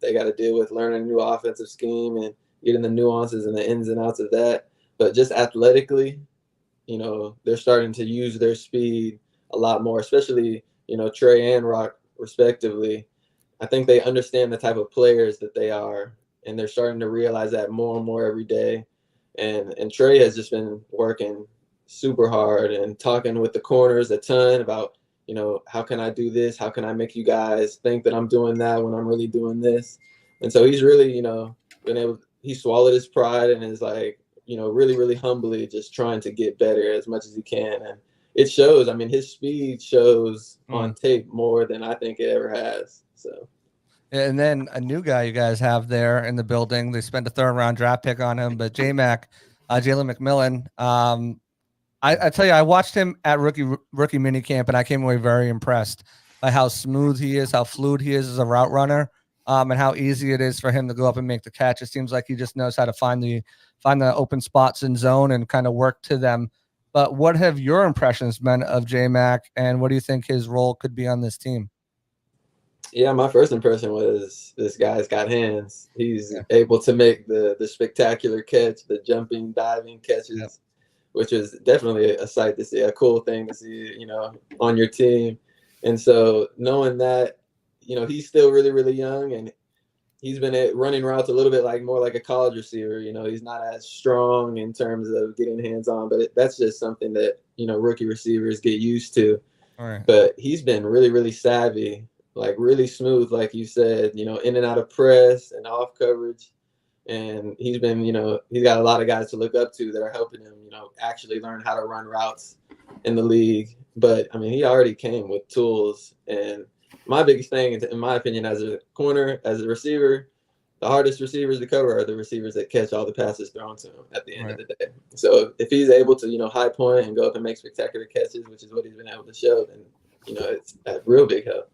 Speaker 3: they got to deal with learning a new offensive scheme and getting the nuances and the ins and outs of that. But just athletically, they're starting to use their speed a lot more, especially, Trey and Rock, respectively. I think they understand the type of players that they are, and they're starting to realize that more and more every day. And Trey has just been working super hard and talking with the corners a ton about, how can I do this? How can I make you guys think that I'm doing that when I'm really doing this? And so he's really, he swallowed his pride and is like, really, really humbly just trying to get better as much as he can. And it shows. I mean, his speed shows on tape more than I think it ever has. So,
Speaker 2: and then a new guy you guys have there in the building. They spent a 3rd-round draft pick on him, but Jalen McMillan. I tell you, I watched him at rookie minicamp, and I came away very impressed by how smooth he is, how fluid he is as a route runner, and how easy it is for him to go up and make the catch. It seems like he just knows how to find the open spots in zone and kind of work to them. But what have your impressions been of J-Mac, and what do you think his role could be on this team?
Speaker 3: Yeah, my first impression was this guy's got hands. He's able to make the spectacular catch, the jumping, diving catches, which is definitely a sight to see, a cool thing to see, on your team. And so knowing that, he's still really, really young, and he's been running routes a little bit more like a college receiver. He's not as strong in terms of getting hands on, but that's just something that, rookie receivers get used to.
Speaker 2: All right.
Speaker 3: But he's been really, really savvy, really smooth, like you said, in and out of press and off coverage. And he's been, he's got a lot of guys to look up to that are helping him, actually learn how to run routes in the league. But I mean, he already came with tools. And my biggest thing, in my opinion, as a corner, as a receiver, the hardest receivers to cover are the receivers that catch all the passes thrown to him at the end of the day. So if he's able to, high point and go up and make spectacular catches, which is what he's been able to show, then, it's a real big help.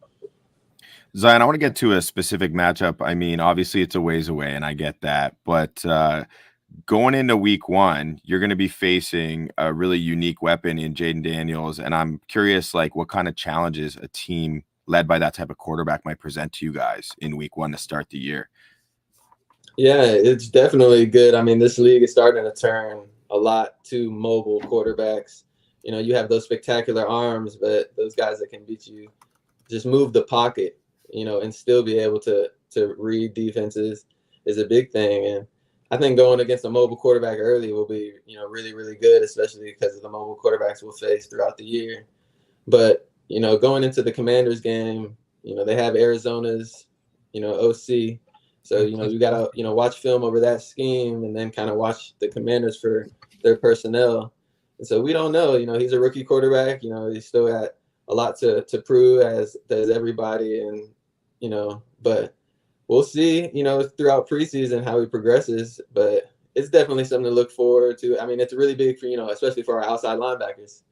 Speaker 1: Zyon, I want to get to a specific matchup. I mean, obviously it's a ways away, and I get that. But going into week 1, you're going to be facing a really unique weapon in Jaden Daniels. And I'm curious, what kind of challenges a team led by that type of quarterback might present to you guys in week 1 to start the year.
Speaker 3: Yeah, it's definitely good. I mean, this league is starting to turn a lot to mobile quarterbacks. You have those spectacular arms, but those guys that can beat you, just move the pocket, and still be able to read defenses is a big thing. And I think going against a mobile quarterback early will be, really, really good, especially because of the mobile quarterbacks we'll face throughout the year. But, going into the Commanders game, they have Arizona's, OC. So, you got to, watch film over that scheme and then kind of watch the Commanders for their personnel. And so we don't know, he's a rookie quarterback, he's still got a lot to prove, as does everybody. And, but we'll see, throughout preseason how he progresses. But it's definitely something to look forward to. I mean, it's really big for, especially for our outside linebackers,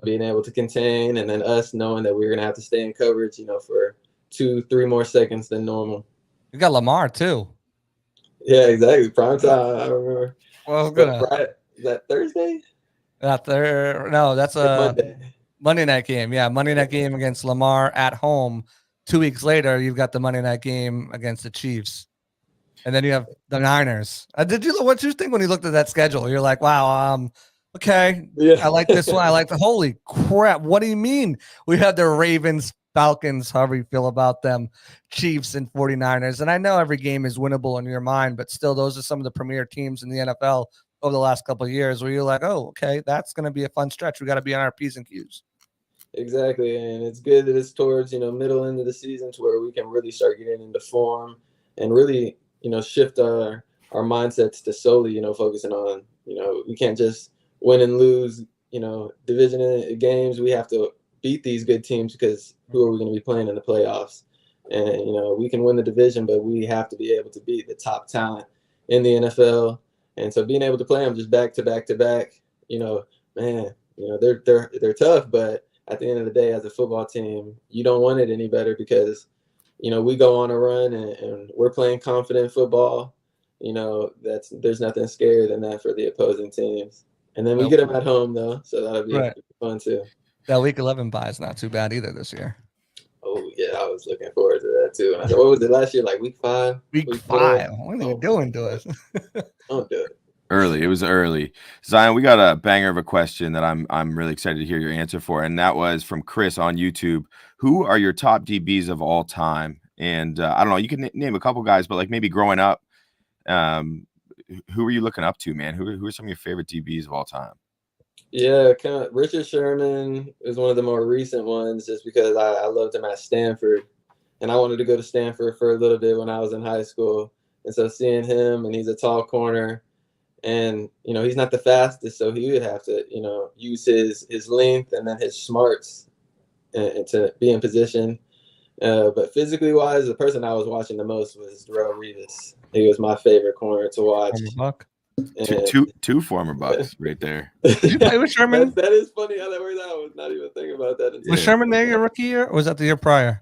Speaker 3: being able to contain, and then us knowing that we're going to have to stay in coverage, for 2-3 more seconds than normal.
Speaker 2: You got Lamar too.
Speaker 3: Yeah, exactly. Prime time. I remember.
Speaker 2: Well,
Speaker 3: is that Thursday?
Speaker 2: No, that's a Monday night game. Yeah, Monday night game against Lamar at home. 2 weeks later, you've got the Monday night game against the Chiefs, and then you have the Niners. What did you think when you looked at that schedule? You're like, wow, okay, yeah. I like this one. I like the holy crap. What do you mean? We have the Ravens, Falcons, however you feel about them, Chiefs, and 49ers. And I know every game is winnable in your mind, but still, those are some of the premier teams in the NFL over the last couple of years where you're like, oh, okay, that's going to be a fun stretch. We got to be on our P's and Q's.
Speaker 3: Exactly. And it's good that it's towards, middle end of the season to where we can really start getting into form and really, shift our mindsets to solely, focusing on, we can't just win and lose, division games. We have to beat these good teams, because who are we going to be playing in the playoffs? And, we can win the division, but we have to be able to beat the top talent in the NFL. And so being able to play them just back to back to back, man, they're tough, but at the end of the day, as a football team, you don't want it any better, because, we go on a run and we're playing confident football. There's nothing scarier than that for the opposing teams. And then we get them at home, though, so that'll be fun too.
Speaker 2: That week 11 bye is not too bad either this year.
Speaker 3: Oh yeah, I was looking forward to that too. I said, what was it last year? Week 5?
Speaker 2: Week 5. What are you doing to us?
Speaker 3: Don't do it.
Speaker 1: It was early. Zyon, we got a banger of a question that I'm really excited to hear your answer for, and that was from Chris on YouTube. Who are your top DBs of all time? And I don't know, you can name a couple guys, but maybe growing up, who are you looking up to, man? Who are some of your favorite DBs of all time?
Speaker 3: Yeah, kind of Richard Sherman is one of the more recent ones, just because I loved him at Stanford, and I wanted to go to Stanford for a little bit when I was in high school. And so seeing him, and he's a tall corner, and, he's not the fastest, so he would have to, use his length and then his smarts and to be in position. But physically wise, the person I was watching the most was Darrelle Revis. He was my favorite corner to watch.
Speaker 1: Two former Bucs right there.
Speaker 2: Did you play with Sherman?
Speaker 3: That is funny how that worked out. I was not even thinking about that.
Speaker 2: Was Sherman there your rookie year, or was that the year prior?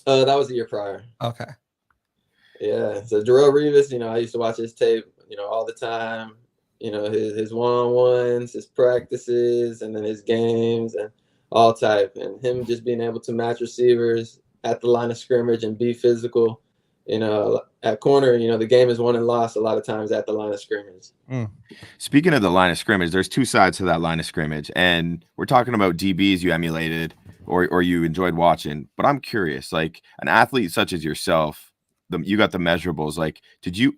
Speaker 3: That was the year prior.
Speaker 2: Okay.
Speaker 3: Yeah. So Darrelle Revis, I used to watch his tape, all the time. you know, his one-on-ones, his practices, and then his games and all type. And him just being able to match receivers at the line of scrimmage and be physical. You know, at corner, you know, the game is won and lost a lot of times at the line of scrimmage.
Speaker 1: Speaking of the line of scrimmage, there's two sides to that line of scrimmage, and we're talking about DBs you emulated or you enjoyed watching. But I'm curious, like an athlete such as yourself, you got the measurables. Like,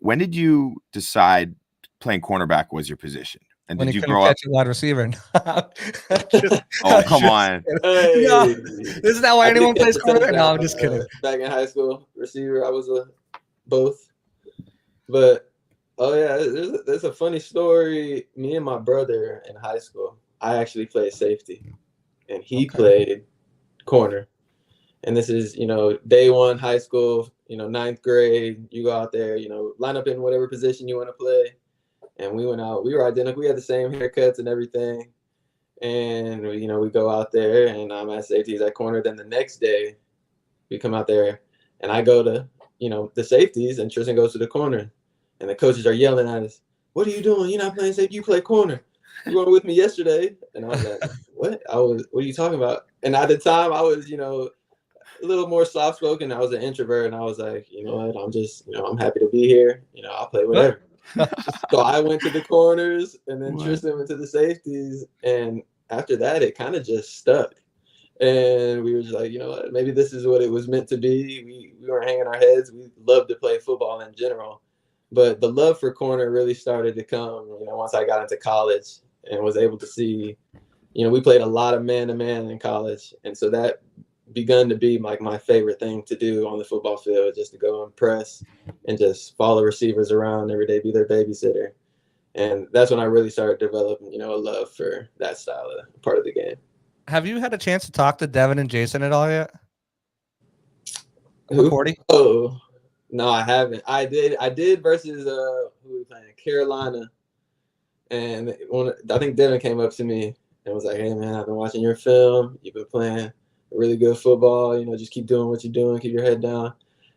Speaker 1: when did you decide playing cornerback was your position? And
Speaker 2: When
Speaker 1: did
Speaker 2: he
Speaker 1: you
Speaker 2: couldn't
Speaker 1: grow up?
Speaker 2: catch a wide receiver.
Speaker 1: Oh, come on.
Speaker 3: Hey,
Speaker 2: No, this is not why
Speaker 3: I
Speaker 2: anyone
Speaker 3: think
Speaker 2: plays
Speaker 3: at the same
Speaker 2: cornerback. No, I'm
Speaker 3: time,
Speaker 2: just kidding.
Speaker 3: Back in high school, receiver, I was both. But oh yeah, there's a funny story. Me and my brother in high school, I actually played safety, and he played corner. And this is, you know, day one high school, you know, 9th grade. You go out there, you know, line up in whatever position you want to play. And we went out. We were identical. We had the same haircuts and everything. And you know, we go out there, and I'm at safety, he's at corner. Then the next day, we come out there, and I go to, you know, the safeties, and Tristan goes to the corner, and the coaches are yelling at us, "What are you doing? You're not playing safety. You play corner. You weren't with me yesterday." And I was like, "What? What are you talking about?" And at the time, I was, you know, a little more soft spoken. I was an introvert, and I was like, you know what? I'm just, you know, I'm happy to be here. You know, I'll play whatever. So I went to the corners, and then Tristan went to the safeties, and after that, it kind of just stuck. And we were just like, you know what? Maybe this is what it was meant to be. We weren't hanging our heads. We loved to play football in general, but the love for corner really started to come, you know, once I got into college and was able to see, you know, we played a lot of man-to-man in college, and so that begun to be like my favorite thing to do on the football field, just to go and press and just follow receivers around every day, be their babysitter. And that's when I really started developing, you know, a love for that style of part of the game.
Speaker 2: Have you had a chance to talk to Devin and Jason at all yet?
Speaker 3: Who?
Speaker 2: McCourty?
Speaker 3: Oh, no, I haven't. I did versus who we playing? Carolina. And I think Devin came up to me and was like, "Hey man, I've been watching your film. You've been playing really good football. You know, just keep doing what you're doing. Keep your head down."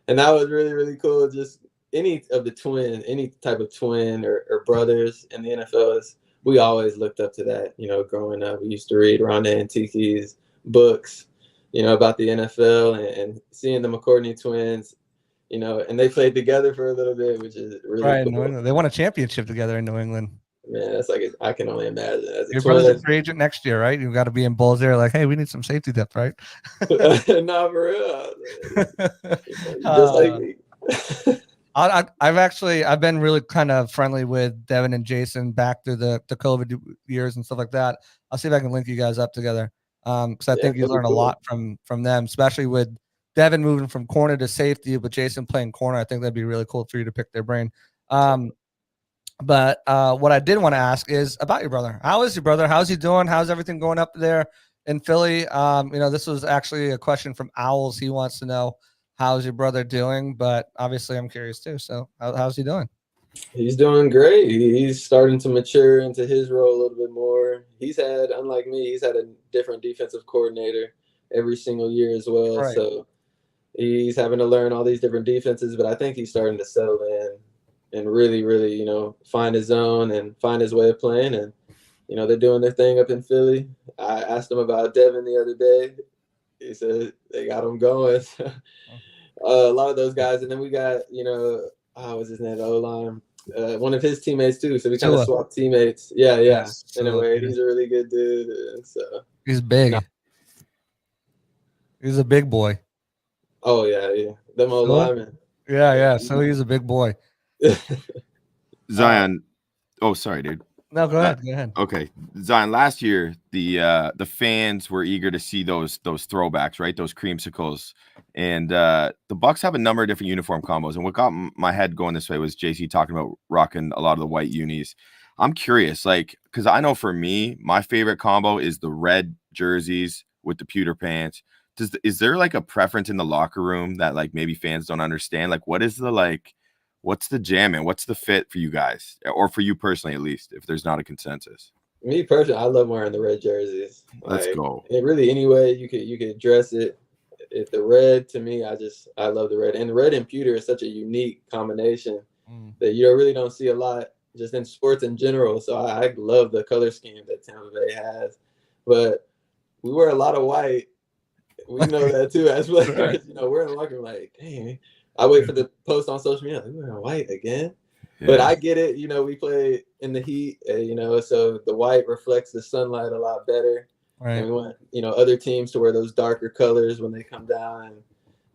Speaker 3: And that was really, really cool. Just any type of twin or brothers in the NFL, we always looked up to that. You know, growing up, we used to read Rhonda Antiqui's books, you know, about the NFL, and seeing the McCourty twins, you know, and they played together for a little bit, which is really cool.
Speaker 2: They won a championship together in New England.
Speaker 3: Man, that's like I can only imagine. As a
Speaker 2: Your brother's a free agent next year, right? You've got to be in Bulls there, like, hey, we need some safety depth, right?
Speaker 3: No, for real. Just like me.
Speaker 2: I've been really kind of friendly with Devin and Jason back through the COVID years and stuff like that. I'll see if I can link you guys up together. Because I think you learn a lot from them, especially with Devin moving from corner to safety, but Jason playing corner. I think that'd be really cool for you to pick their brain. But what I did want to ask is about your brother. How is your brother? How's he doing? How's everything going up there in Philly? You know, this was actually a question from Owls. He wants to know, how's your brother doing? But obviously I'm curious too. So how's he doing?
Speaker 3: He's doing great. He's starting to mature into his role a little bit more. Unlike me, he's had a different defensive coordinator every single year as well. Right. So he's having to learn all these different defenses, but I think he's starting to settle in and really, really, you know, find his zone and find his way of playing. And, you know, they're doing their thing up in Philly. I asked him about Devin the other day. He said they got him going. A lot of those guys. And then we got, you know, what's his name? The O-line. One of his teammates too. So we kind of swapped teammates. Yeah. Yes, in a way, he's a really good dude. And so
Speaker 2: he's big. He's a big boy.
Speaker 3: Oh yeah. Them O-linemen.
Speaker 2: Yeah. So he's a big boy.
Speaker 1: Zyon. Oh, sorry, dude.
Speaker 2: No, go ahead.
Speaker 1: Okay, Zyon. Last year, the fans were eager to see those throwbacks, right? Those creamsicles, and the Bucs have a number of different uniform combos. And what got my head going this way was JC talking about rocking a lot of the white unis. I'm curious, like, because I know for me, my favorite combo is the red jerseys with the pewter pants. Is there like a preference in the locker room that like maybe fans don't understand? Like, what's the jam and what's the fit for you guys, or for you personally, at least, if there's not a consensus?
Speaker 3: Me personally, I love wearing the red jerseys.
Speaker 1: Let's go.
Speaker 3: And really, any way you could dress it. If the red, to me, I love the red. And red and pewter is such a unique combination that you really don't see a lot. just in sports in general. So I love the color scheme that Tampa Bay has. But we wear a lot of white. We know that too as players.
Speaker 1: Right.
Speaker 3: You know, we're in the locker room like, dang. I wait for the post on social media. Like, we wearing white again.
Speaker 1: Yeah.
Speaker 3: But I get it. You know, we play in the heat. You know, so the white reflects the sunlight a lot better.
Speaker 2: Right.
Speaker 3: And we want, you know, other teams to wear those darker colors when they come down and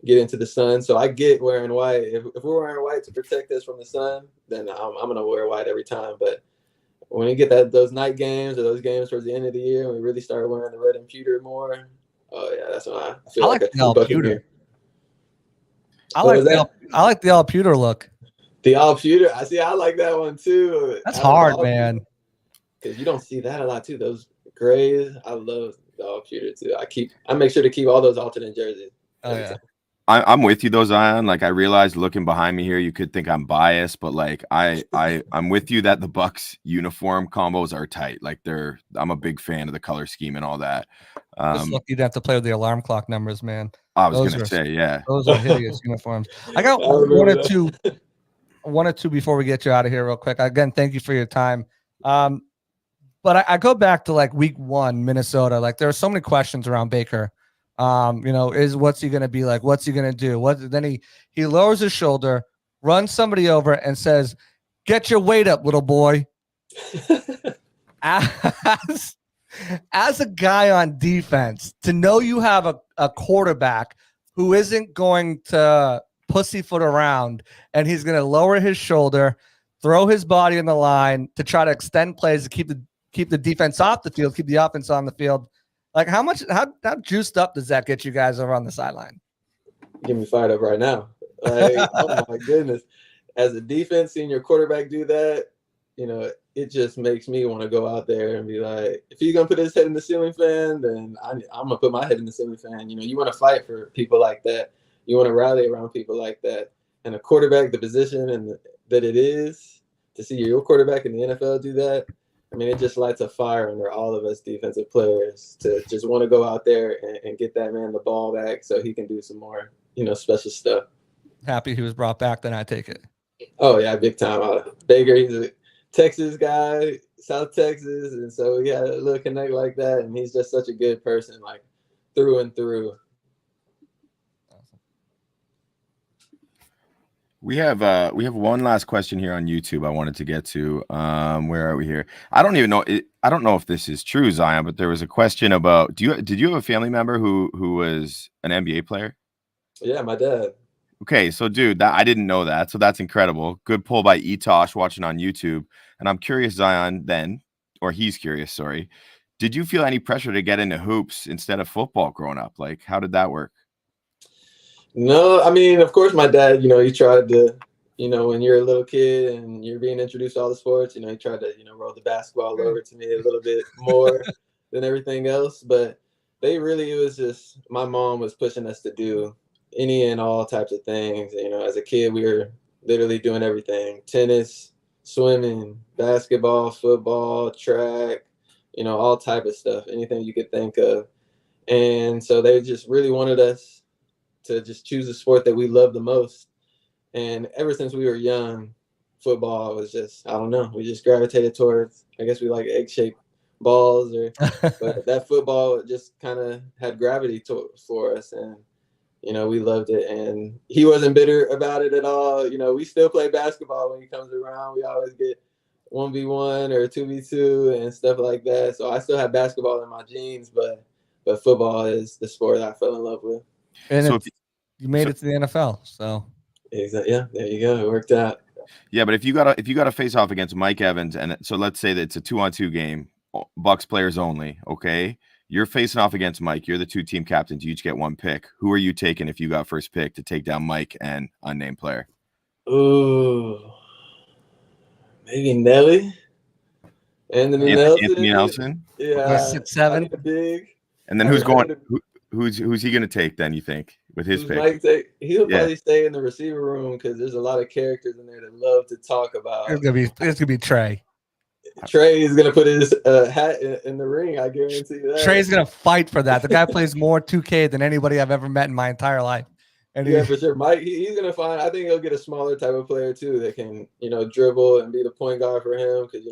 Speaker 3: get into the sun. So I get wearing white. If we're wearing white to protect us from the sun, then I'm gonna wear white every time. But when we get those night games or those games towards the end of the year, when we really start wearing the red and pewter more, oh yeah, that's when I feel
Speaker 2: I
Speaker 3: like
Speaker 2: like
Speaker 3: a
Speaker 2: the all
Speaker 3: true
Speaker 2: pewter.
Speaker 3: Buccaneer.
Speaker 2: I like the all pewter look.
Speaker 3: The all pewter. I like that one too.
Speaker 2: That's hard, man.
Speaker 3: Because you don't see that a lot too. Those grays, I love the all pewter too. I make sure to keep all those alternate jerseys.
Speaker 2: Oh yeah.
Speaker 1: I'm with you though, Zyon. Like I realized looking behind me here, you could think I'm biased, but like I'm with you that the Bucs uniform combos are tight. Like I'm a big fan of the color scheme and all that.
Speaker 2: Just lucky you'd have to play with the alarm clock numbers, man.
Speaker 1: I was gonna say, yeah.
Speaker 2: Those are hideous uniforms. I got one or two before we get you out of here real quick. Again, thank you for your time. But I go back to like week 1, Minnesota. Like there are so many questions around Baker. You know, what's he gonna be like? What's he gonna do? Then he lowers his shoulder, runs somebody over, and says, "Get your weight up, little boy." As a guy on defense, to know you have a quarterback who isn't going to pussyfoot around and he's going to lower his shoulder, throw his body in the line to try to extend plays to keep the defense off the field, keep the offense on the field. Like how juiced up does that get you guys over on the sideline?
Speaker 3: Get me fired up right now. Like, oh my goodness. As a defense, seeing your quarterback do that, you know, it just makes me want to go out there and be like, if he's going to put his head in the ceiling fan, then I'm going to put my head in the ceiling fan. You know, you want to fight for people like that. You want to rally around people like that. And a quarterback, the position that it is, to see your quarterback in the NFL do that, I mean, it just lights a fire under all of us defensive players to just want to go out there and get that man the ball back so he can do some more, you know, special stuff.
Speaker 2: Happy he was brought back, then I take it.
Speaker 3: Oh, yeah, big time. Baker, he's a Texas guy, South Texas, and so we had a little connect like that, and he's just such a good person, like through and through.
Speaker 1: We have one last question here on YouTube I wanted to get to. Where are we here? I don't even know. I don't know if this is true, Zyon, but there was a question about did you have a family member who was an NBA player?
Speaker 3: Yeah, my dad.
Speaker 1: Okay, so dude, I didn't know that. So that's incredible. Good pull by Etosh watching on YouTube. And I'm curious, Zyon, then, or he's curious, sorry. Did you feel any pressure to get into hoops instead of football growing up? Like, how did that work?
Speaker 3: No, I mean, of course, my dad, you know, he tried to, you know, when you're a little kid and you're being introduced to all the sports, you know, he tried to, you know, roll the basketball over to me a little bit more than everything else. But it was just, my mom was pushing us to do any and all types of things. You know, as a kid, we were literally doing everything: tennis, swimming, basketball, football, track, you know, all type of stuff, anything you could think of. And so they just really wanted us to just choose a sport that we love the most. And ever since we were young, football was just, I don't know, we just gravitated towards, I guess we like egg-shaped balls, but that football just kind of had gravity for us. And you know, we loved it, and he wasn't bitter about it at all. You know, we still play basketball when he comes around. We always get 1v1 or 2v2 and stuff like that. So I still have basketball in my genes, but football is the sport that I fell in love with.
Speaker 2: And so you made it to the NFL, so
Speaker 3: exactly. Yeah, there you go. It worked out.
Speaker 1: Yeah, but if you got to face off against Mike Evans, and so let's say that it's a 2-on-2 game, Bucs players only, okay? You're facing off against Mike. You're the two team captains. You each get one pick. Who are you taking if you got first pick to take down Mike and unnamed player?
Speaker 3: Ooh, maybe Nelly. Anthony Nelson. Yeah,
Speaker 2: 6'7".
Speaker 3: Big.
Speaker 1: And then who's going? Who's he going to take then? You think with his pick?
Speaker 3: He'll probably stay in the receiver room because there's a lot of characters in there that love to talk about.
Speaker 2: It's gonna be Trey.
Speaker 3: Trey is gonna put his hat in the ring. I guarantee that.
Speaker 2: Trey's gonna fight for that. The guy plays more 2K than anybody I've ever met in my entire life. And
Speaker 3: Yeah, for sure. Mike, he's gonna find. I think he'll get a smaller type of player too that can, dribble and be the point guard for him. Because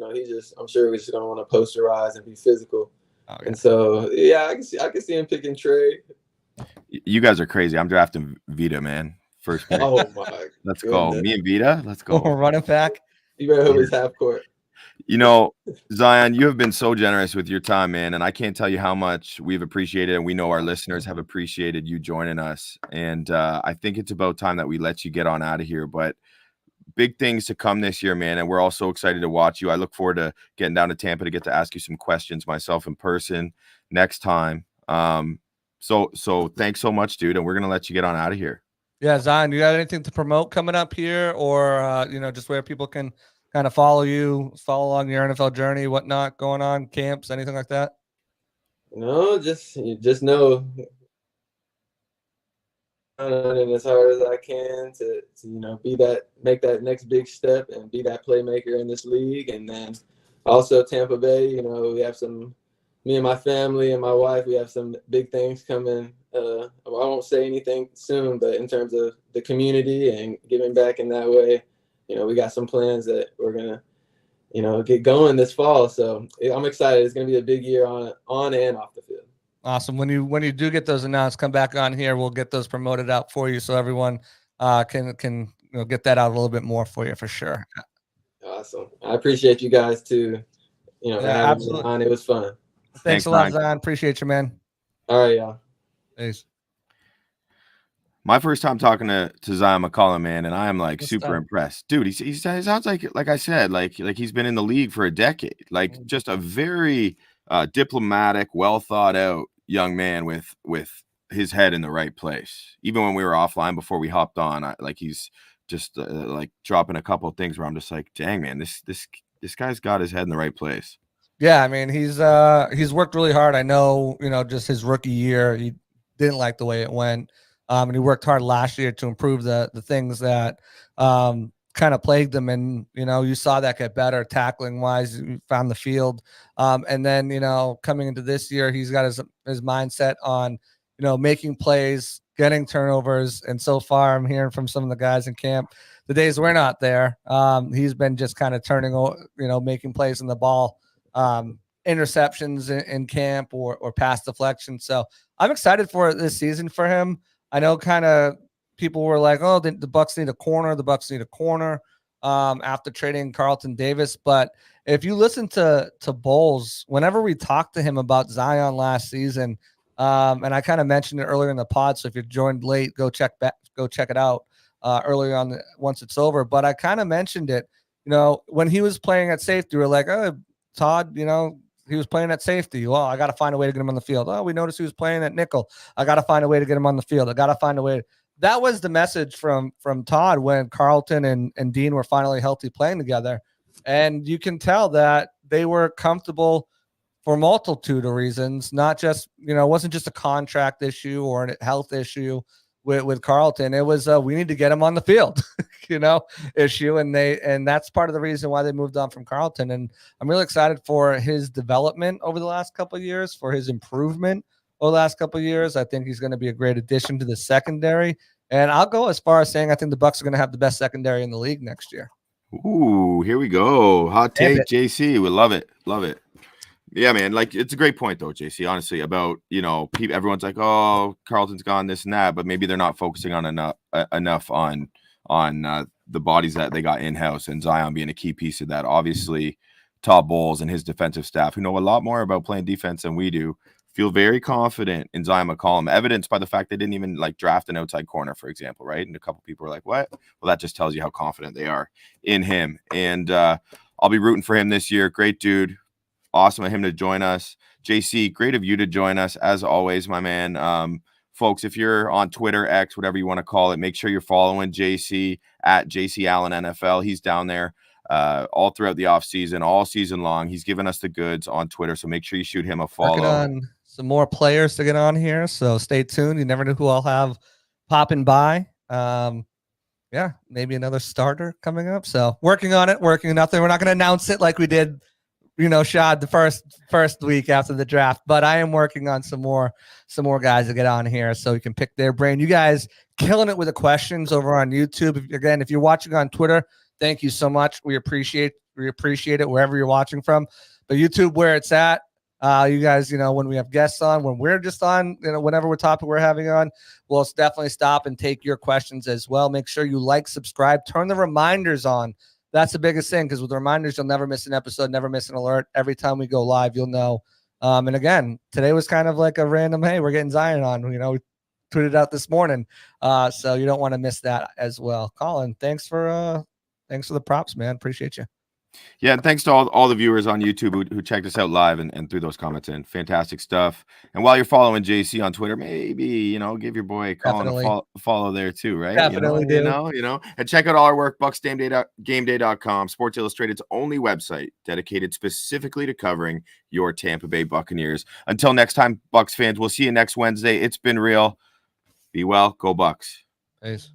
Speaker 3: I'm sure he's just gonna want to posterize and be physical.
Speaker 2: Oh, yeah.
Speaker 3: And so, yeah, I can see him picking Trey.
Speaker 1: You guys are crazy. I'm drafting Vita, man. First pick.
Speaker 3: Oh my!
Speaker 1: Let's go. Me and Vita. Let's go.
Speaker 2: Running back.
Speaker 3: You better hope it's half court.
Speaker 1: Zyon, you have been so generous with your time, man, and I can't tell you how much we've appreciated, and we know our listeners have appreciated you joining us. And I think it's about time that we let you get on out of here. But big things to come this year, man, and we're all so excited to watch you. I look forward to getting down to Tampa to get to ask you some questions myself in person next time. So thanks so much, dude, and we're gonna let you get on out of here.
Speaker 2: Yeah, Zyon, you got anything to promote coming up here, or just where people can kind of follow along your NFL journey, whatnot going on, camps, anything like that?
Speaker 3: No, just know running as hard as I can to make that next big step and be that playmaker in this league. And then also Tampa Bay, we have me and my family and my wife, we have some big things coming. I won't say anything soon, but in terms of the community and giving back in that way, we got some plans that we're gonna, get going this fall. So I'm excited. It's gonna be a big year on and off the field.
Speaker 2: Awesome. When you do get those announced, come back on here. We'll get those promoted out for you, so everyone can get that out a little bit more for you for sure.
Speaker 3: Awesome. I appreciate you guys too. Having me on. It was fun.
Speaker 2: Thanks a lot, Zyon. Appreciate you, man.
Speaker 3: All right, y'all.
Speaker 2: Thanks.
Speaker 1: My first time talking to Zyon McCollum, man, and I am super impressed, dude. He sounds like I said, like he's been in the league for a decade, just a very diplomatic, well thought out young man with his head in the right place. Even when we were offline before we hopped on, he's just dropping a couple of things where I'm just like, dang, man, this guy's got his head in the right place.
Speaker 2: Yeah, I mean, he's worked really hard. I know, just his rookie year, he didn't like the way it went. And he worked hard last year to improve the things that kind of plagued him. And, you saw that get better tackling wise. He found the field. And then, coming into this year, he's got his mindset on, making plays, getting turnovers. And so far, I'm hearing from some of the guys in camp, the days we're not there, he's been just kind of turning, making plays in the ball. Interceptions in camp or pass deflection. So I'm excited for this season for him. I know kind of people were like, oh, the Bucs need a corner. The Bucs need a corner after trading Carlton Davis. But if you listen to Bowles, whenever we talked to him about Zyon last season, and I kind of mentioned it earlier in the pod. So if you joined late, go check it out earlier on once it's over. But I kind of mentioned it, when he was playing at safety, we were like, oh, Todd, he was playing at safety. Well, I got to find a way to get him on the field. Oh, we noticed he was playing at nickel. I got to find a way to get him on the field. I got to find a way. That was the message from Todd when Carlton and Dean were finally healthy playing together. And you can tell that they were comfortable for a multitude of reasons, not just, it wasn't just a contract issue or a health issue with Carlton. It was we need to get him on the field, issue. And that's part of the reason why they moved on from Carlton. And I'm really excited for his development over the last couple of years, for his improvement over the last couple of years. I think he's going to be a great addition to the secondary. And I'll go as far as saying I think the Bucs are going to have the best secondary in the league next year.
Speaker 1: Ooh, here we go. Hot take, JC. We love it. Love it. Yeah, man. It's a great point, though, JC, honestly, about, everyone's like, oh, Carlton's gone, this and that, but maybe they're not focusing on enough on the bodies that they got in-house, and Zyon being a key piece of that. Obviously, Todd Bowles and his defensive staff, who know a lot more about playing defense than we do, feel very confident in Zyon McCollum, evidenced by the fact they didn't even draft an outside corner, for example, right? And a couple people were like, what? Well, that just tells you how confident they are in him. And I'll be rooting for him this year. Great dude. Awesome of him to join us. JC, great of you to join us, as always, my man. Folks, if you're on Twitter, X, whatever you want to call it, make sure you're following JC at JC Allen NFL. He's down there all throughout the offseason, all season long. He's given us the goods on Twitter, so make sure you shoot him a follow.
Speaker 2: Working on some more players to get on here, so stay tuned. You never know who I'll have popping by. Yeah, maybe another starter coming up. So working on it, nothing. We're not going to announce it like we did shot the first week after the draft, but I am working on some more guys to get on here so we can pick their brain. You guys killing it with the questions over on YouTube. If you're watching on Twitter, thank you so much. We appreciate it wherever you're watching from. But YouTube, where it's at, you guys, when we have guests on, when we're just on, whatever topic we're having on, we'll definitely stop and take your questions as well. Make sure you like, subscribe, turn the reminders on. That's the biggest thing, because with the reminders, you'll never miss an episode, never miss an alert. Every time we go live, you'll know. And again, today was kind of like a random, hey, we're getting Zyon on. We tweeted out this morning. So you don't want to miss that as well. Colin, thanks for the props, man. Appreciate you.
Speaker 1: Yeah, and thanks to all the viewers on YouTube who checked us out live and threw those comments in. Fantastic stuff. And while you're following JC on Twitter, maybe, give your boy Colin a follow there too, right?
Speaker 2: Definitely do.
Speaker 1: And check out all our work, BucsGameday.com, Sports Illustrated's only website dedicated specifically to covering your Tampa Bay Buccaneers. Until next time, Bucs fans, we'll see you next Wednesday. It's been real. Be well. Go Bucs.
Speaker 2: Peace.